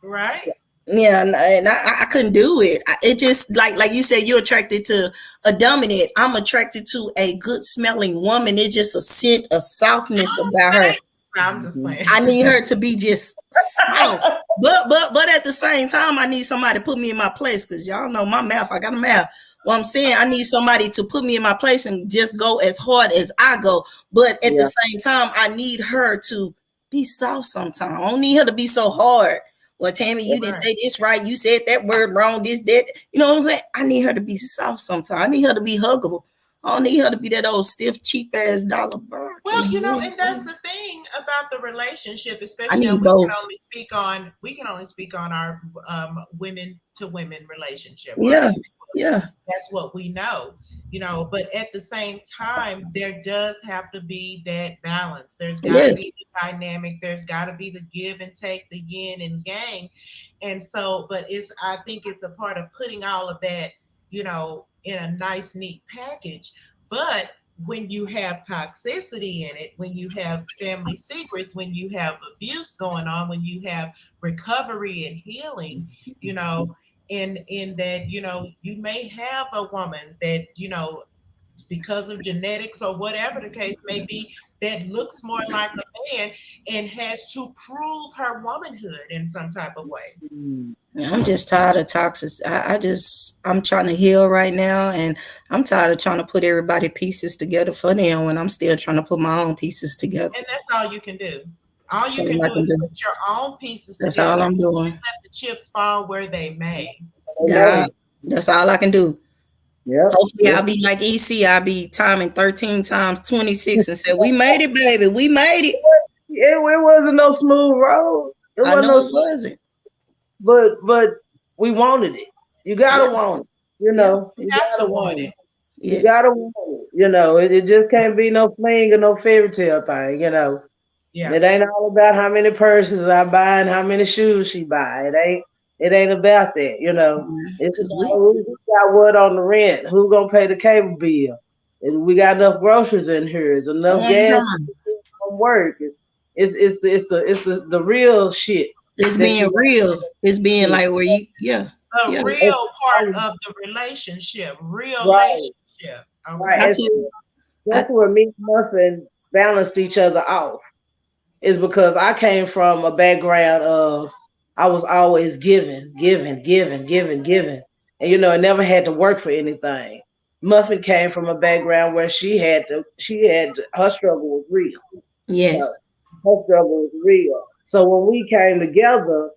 Right. Yeah, and I couldn't do it. It just like you said, you're attracted to a dominant. I'm attracted to a good smelling woman. It's just a scent, a softness about her. I'm just playing. I need her to be just soft. But at the same time, I need somebody to put me in my place, because y'all know my mouth. I got a mouth. Well, I'm saying I need somebody to put me in my place and just go as hard as I go. But at the same time, I need her to be soft sometimes. I don't need her to be so hard. Well, Tammy, you didn't say this right. You said that word wrong. This, that. You know what I'm saying? I need her to be soft sometimes. I need her to be huggable. I don't need her to be that old stiff, cheap ass dollar bird. Well, you know, and that's the thing about the relationship, I especially need we both. can only speak on our women to women relationship. Yeah, Right? yeah. That's what we know, you know, but at the same time, there does have to be that balance. There's got to Yes. be the dynamic. There's got to be the give and take, the yin and yang. And so, but I think it's a part of putting all of that, you know, in a nice, neat package. But when you have toxicity in it, when you have family secrets, when you have abuse going on, when you have recovery and healing, you know, in that, you know, you may have a woman that, you know, because of genetics or whatever the case may be, that looks more like a man and has to prove her womanhood in some type of way. I'm just tired of toxic. I'm trying to heal right now, and I'm tired of trying to put everybody pieces together for them when I'm still trying to put my own pieces together. And that's all you can do. All That's you all can I do can is do. put your own pieces That's together. all I'm doing. Let the chips fall where they may. God, that's all I can do. Yep. Hopefully, I'll be like EC. I'll be timing 13 times 26 and say, "We made it, baby. We made it." It wasn't no smooth road. It I wasn't know no it smooth, wasn't. but we wanted it. You gotta want it. You know, You have to want it. You Yes. gotta want it. You know, it just can't be no fling or no fairy tale thing. You know, Yeah. it ain't all about how many purses I buy and how many shoes she buy. It ain't about that. You know, it's Because about who got what on the rent, who gonna pay the cable bill. And we got enough groceries in here. Is enough on gas time. from work. It's the real shit. It's that being you- real. It's being like where you, yeah. The Yeah. real part of the relationship. Real Right. relationship. Okay. Right. I And tell see, you, that's where me and Muffin balanced each other off. Is because I came from a background of I was always giving. And you know, I never had to work for anything. Muffin came from a background where her struggle was real. yes. Her struggle was real. So when we came together,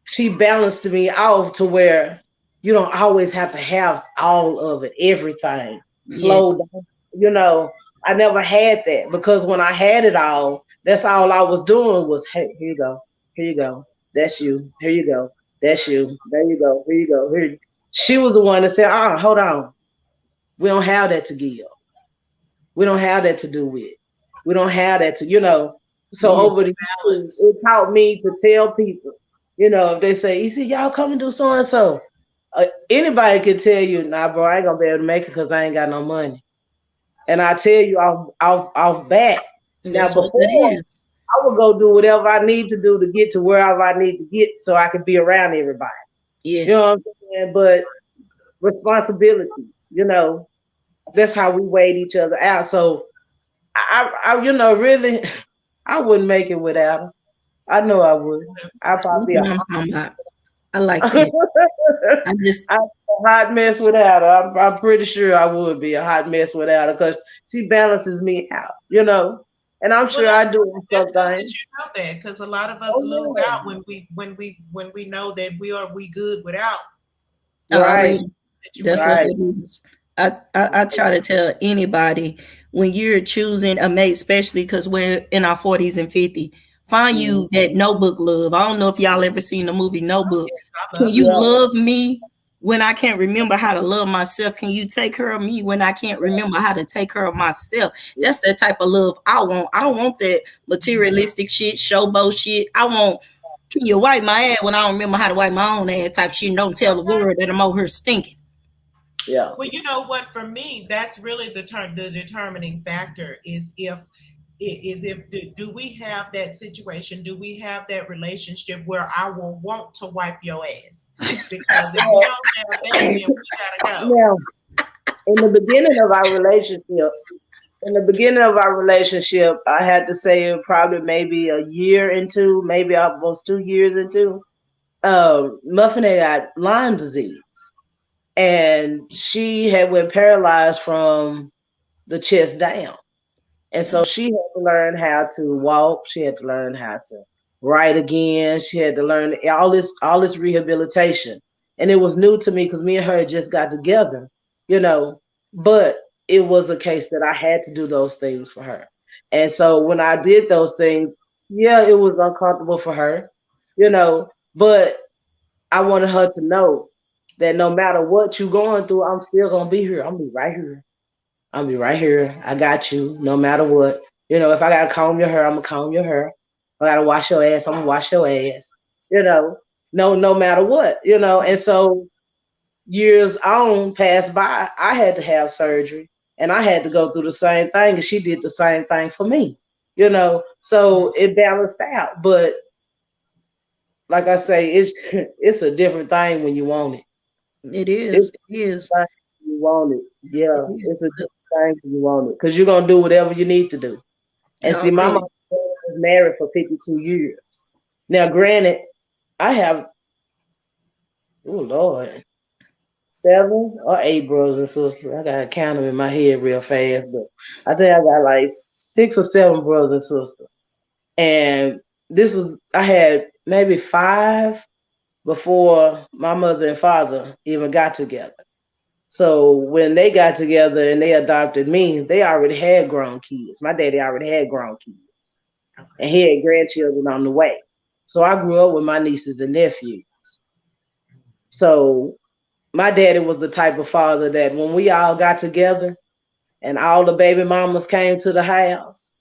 she balanced me out to where you don't always have to have all of it, everything. Slow down. You know, I never had that because when I had it all, that's all I was doing was, hey, here you go. Here you go. That's you. Here you go. That's you. There you go. Here you go. Here. She was the one that said, hold on. We don't have that to give. We don't have that to do with. We don't have that to, you know. So Yeah. over the years, it taught me to tell people, you know, if they say, you see, y'all come and do so and so. Anybody can tell you, nah, bro, I ain't gonna be able to make it because I ain't got no money. And I tell you off bat. That's Now what before it is. I would go do whatever I need to do to get to wherever I need to get so I can be around everybody. Yeah. You know what I'm saying? But responsibilities, you know, that's how we weighed each other out. So I you know, really, I wouldn't make it without her. I know I would. I'd probably be That's what I'm talking about. I like that. I just I'm a hot mess without her. I'm pretty sure I would be a hot mess without her because she balances me out, you know. And I'm sure I do That's good that sometimes. you know that, because a lot of us Oh, lose yeah. out when we know that we good without. Right. That you That's Right. what it is. I try to tell anybody when you're choosing a mate, especially because we're in our 40s and 50s, find you that notebook love. I don't know if y'all ever seen the movie Notebook. I Can love you Yeah. love me when I can't remember how to love myself? Can you take care of me when I can't remember how to take care of myself? That's that type of love I want. I don't want that materialistic shit, showboat shit. I want, can you wipe my ass when I don't remember how to wipe my own ass type shit and don't tell the world that I'm over here stinking. Yeah. Well, you know what? For me, that's really the determining factor is if do we have that situation? Do we have that relationship where I will want to wipe your ass? Because if we don't have that, then we gotta go. Now, in the beginning of our relationship, I had to say probably maybe a year into, maybe almost 2 years into, Muffin had got Lyme disease. And she had went paralyzed from the chest down. And so she had to learn how to walk. She had to learn how to write again. She had to learn all this rehabilitation. And it was new to me because me and her had just got together, you know. But it was a case that I had to do those things for her. And so when I did those things, yeah, it was uncomfortable for her, you know, but I wanted her to know that no matter what you're going through, I'm still gonna be here. I'm gonna be right here. I'll be right here. I got you no matter what. You know, if I gotta comb your hair, I'm gonna comb your hair. If I gotta wash your ass, I'm gonna wash your ass. You know, no matter what, you know. And so years on passed by, I had to have surgery and I had to go through the same thing, and she did the same thing for me, you know. So it balanced out. But like I say, it's a different thing when you want it. It is. It is. You want it. Yeah, it's a different thing when you want it. Because you're gonna do whatever you need to do. And see, my mom was married for 52 years. Now, granted, I have, oh Lord, 7 or 8 brothers and sisters. I gotta count them in my head real fast, but I think I got like 6 or 7 brothers and sisters. And I had maybe 5 before my mother and father even got together. So when they got together and they adopted me, they already had grown kids. My daddy already had grown kids, and he had grandchildren on the way. So I grew up with my nieces and nephews. So my daddy was the type of father that when we all got together and all the baby mamas came to the house,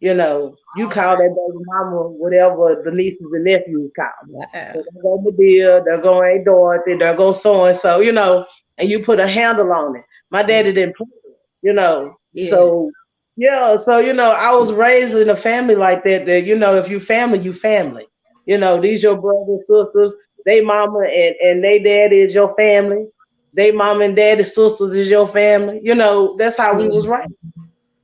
you know, you call that baby mama whatever the nieces and nephews call. Wow. So there go Medea, there go Aunt Dorothy, there go so-and-so, you know, and you put a handle on it. My daddy didn't play it, you know. Yeah. So, yeah, so, you know, I was raised in a family like that, you know, if you family, you family. You know, these your brothers and sisters, they mama and they daddy is your family. They mama and daddy sisters is your family. You know, that's how we was raised.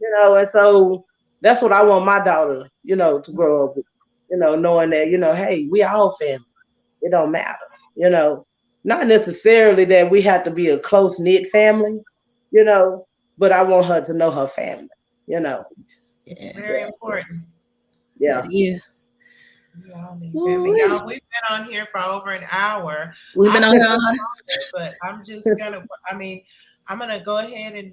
You know, and so that's what I want my daughter, you know, to grow up with, you know, knowing that, you know, hey, we all family. It don't matter, you know. Not necessarily that we have to be a close-knit family, you know, but I want her to know her family, you know. It's very important. Yeah. Yeah. Y'all, we've been on here for over an hour. We've been on here, but I'm just gonna. I'm gonna go ahead and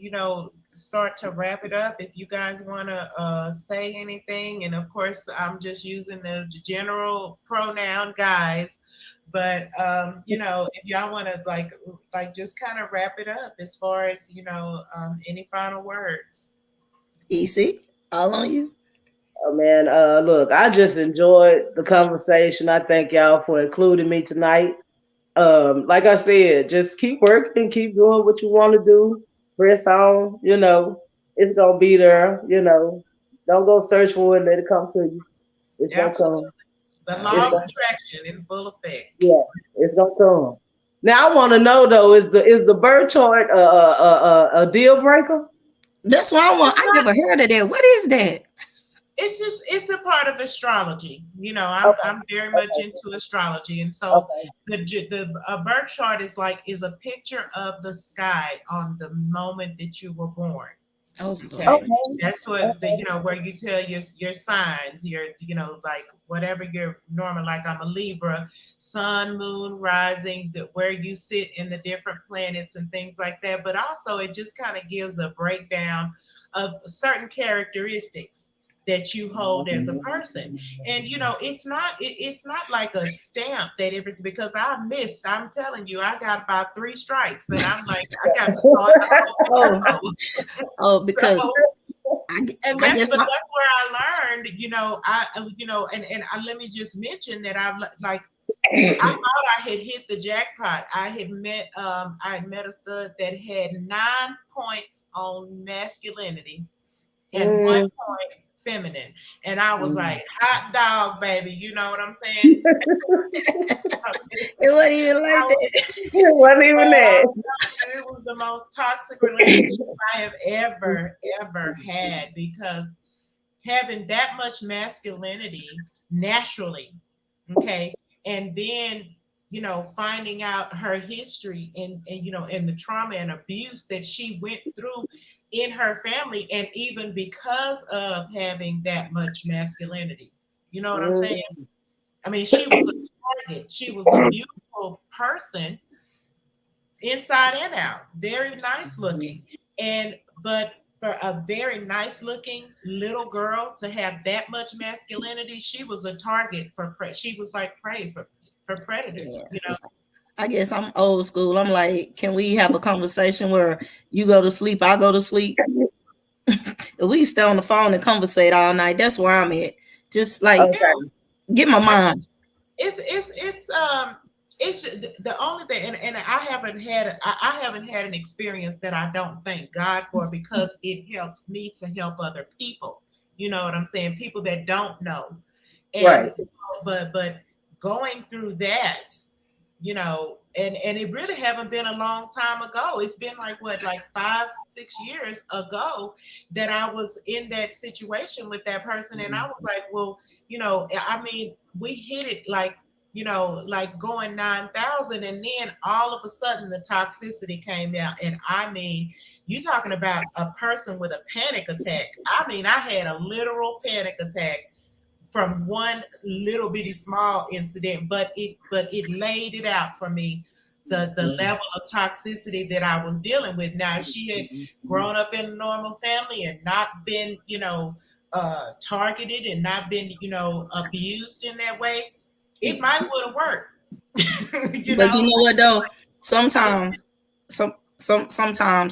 start to wrap it up. If you guys want to say anything, and of course, I'm just using the general pronoun guys. But if y'all want to like just kind of wrap it up as far as any final words. Easy, all on you. Oh, man, look, I just enjoyed the conversation. I thank y'all for including me tonight. Like I said, just keep working, keep doing what you want to do. Press on, it's gonna be there. Don't go search for it. Let it come to you. It's gonna come. The law of attraction in full effect. Yeah, it's gonna come. Now I want to know though, is the birth chart a deal breaker? That's what I want. I never heard of that. What is that? It's a part of astrology. I'm very much into astrology, and so the birth chart is a picture of the sky on the moment that you were born. Okay. That's what where you tell your signs, your like whatever your normal, like I'm a Libra, sun, moon, rising, where you sit in the different planets and things like that. But also it just kind of gives a breakdown of certain characteristics that you hold as a person. And it's not like a stamp that because I'm telling you, I got about 3 strikes and I'm like, I got to start. Because and that's where I learned, and let me just mention that I thought I had hit the jackpot. I had met a stud that had 9 points on masculinity and 1 point feminine, and I was like, hot dog, baby. You know what I'm saying? It wasn't even like that. It wasn't even that. It was the most toxic relationship I have ever had, because having that much masculinity naturally, okay, and then you know, finding out her history and you know, and the trauma and abuse that she went through in her family, and even because of having that much masculinity. You know what I'm saying? I mean, she was a target. She was a beautiful person inside and out, very nice looking. But for a very nice looking little girl to have that much masculinity, she was a target for she was like prey for predators, you know. I guess I'm old school. I'm like, can we have a conversation where you go to sleep, I go to sleep? We stay on the phone and conversate all night. That's where I'm at. Just like get my mind. It's the only thing, and I haven't had an experience that I don't thank God for, because it helps me to help other people. You know what I'm saying? People that don't know. And Right. so, but going through that, you know, and it really haven't been a long time ago. It's been like 5-6 years ago that I was in that situation with that person, and I was like, well, you know, I mean, we hit it like, you know, like going 9,000, and then all of a sudden the toxicity came out. And I mean, you talking about a person with a panic attack. I mean, I had a literal panic attack from one little bitty small incident, but it laid it out for me, the level of toxicity that I was dealing with. Now, if she had grown up in a normal family and not been, you know, targeted and not been, you know, abused in that way, it might would have worked. You know what though? Sometimes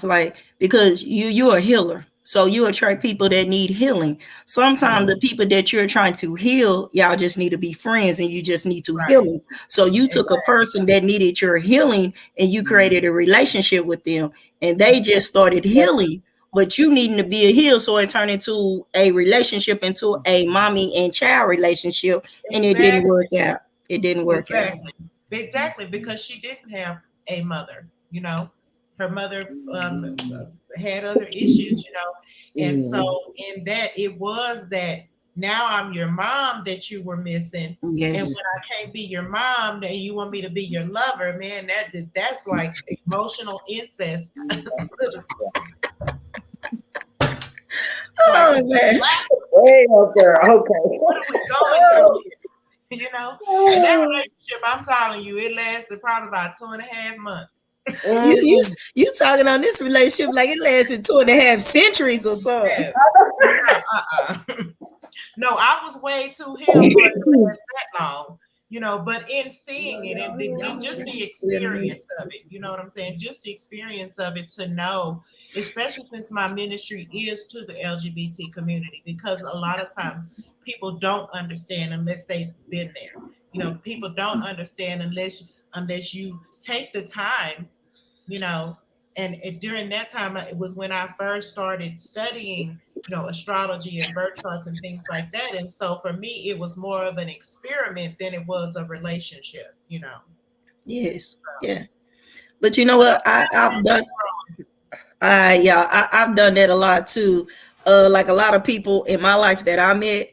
like, because you're a healer, so you attract people that need healing. Sometimes the people that you're trying to heal, y'all just need to be friends, and you just need to heal them. So you took a person that needed your healing, and you created a relationship with them, and they just started healing. But you needing to be a heal, so it turned into a relationship, into a mommy and child relationship, and it didn't work out. It didn't work out. Exactly, because she didn't have a mother. You know, her mother had other issues. You know, and so in that, it was that now I'm your mom that you were missing. Yes. And when I can't be your mom, then you want me to be your lover, man. That's like emotional incest. Oh man. Way up there. Okay. What are we going through? You know, and that relationship, I'm telling you, it lasted probably about 2.5 months. You talking on this relationship like it lasted 2.5 centuries or something. Yeah. No, I was way too healed for it to last that long. You know, but in seeing it, and just the experience of it, you know what I'm saying? Just the experience of it, to know, especially since my ministry is to the LGBT community, because a lot of times people don't understand unless they've been there. You know, people don't understand unless you take the time, you know. And during that time, it was when I first started studying, you know, astrology and birth charts and things like that. And so for me, it was more of an experiment than it was a relationship, you know. Yes, yeah. But you know what? I've done. I've done that a lot too. Like a lot of people in my life that I met,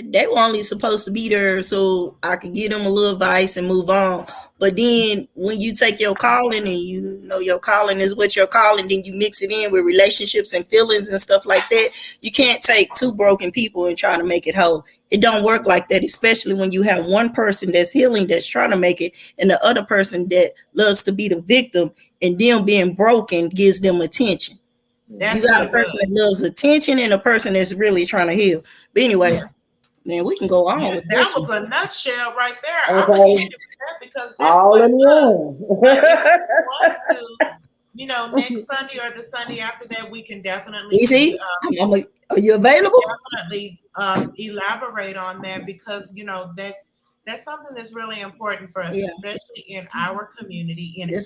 they were only supposed to be there so I could give them a little advice and move on. But then when you take your calling, and you know your calling is what you're calling, then you mix it in with relationships and feelings and stuff like that. You can't take two broken people and try to make it whole. It don't work like that, especially when you have one person that's healing, that's trying to make it, and the other person that loves to be the victim, and them being broken gives them attention. You got a person that loves attention and a person that's really trying to heal. But anyway. Yeah. Man, we can go on with that. This was a nutshell right there. Okay. Because that's all in one. You know, next Sunday or the Sunday after that, we can definitely. Easy. Are you available? Definitely elaborate on that, because you know that's something that's really important for us, especially in our community. Community.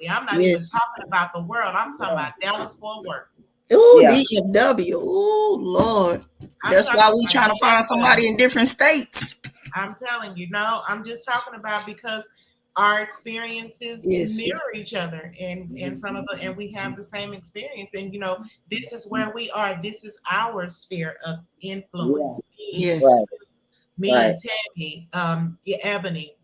I'm not even talking about the world. I'm talking about Dallas-Fort Worth. Ooh, DFW. Ooh, Lord. That's why we trying to find somebody in different states. I'm telling you, no, I'm just talking about because our experiences mirror each other, and some of and we have the same experience. And you know, this is where we are. This is our sphere of influence. Yes. me Right. and Tammy, Ebony,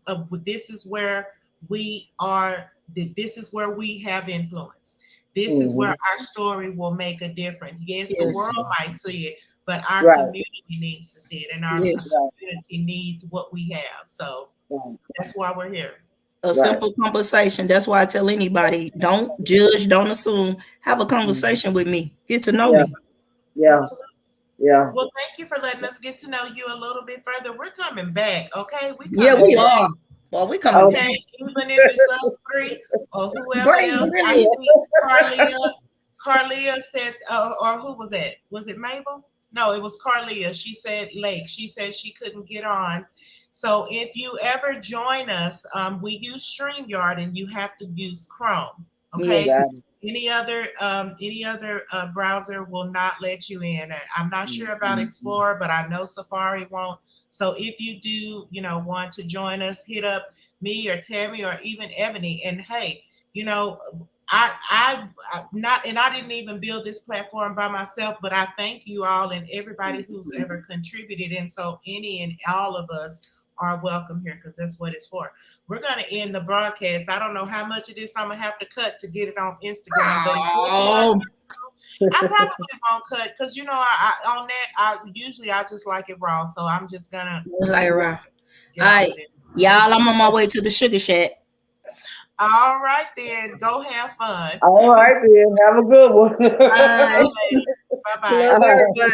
this is where we are. This is where we have influence. This is where our story will make a difference. Yes, the Yes. world might see it, but our Right. community needs to see it, and our Yes. community needs what we have. So that's why we're here. A simple conversation. That's why I tell anybody, don't judge, don't assume. Have a conversation with me. Get to know me. Yeah. Yeah. Well, thank you for letting us get to know you a little bit further. We're coming back, okay? Yeah, we are. Well, we coming back. Okay, even if it's us three or whoever Great, else. I brilliant. see Carlia said, or who was it? Was it Mabel? No, it was Carlia. She said Lake. She said she couldn't get on. So if you ever join us, we use StreamYard and you have to use Chrome. Okay. Yes. Any other browser will not let you in. I'm not sure about Explorer, but I know Safari won't. So if you do, want to join us, hit up me or Tammy or even Ebony. And hey, I didn't even build this platform by myself, but I thank you all and everybody who's ever contributed. And so any and all of us are welcome here because that's what it's for. We're going to end the broadcast. I don't know how much of this I'm going to have to cut to get it on Instagram. But I probably won't cut because, I usually just like it raw. So I'm just going to. Like raw. All right. Y'all, I'm on my way to the Sugar Shack. All right, then. Go have fun. All right, then. Have a good one. Bye. Bye-bye. Love everybody.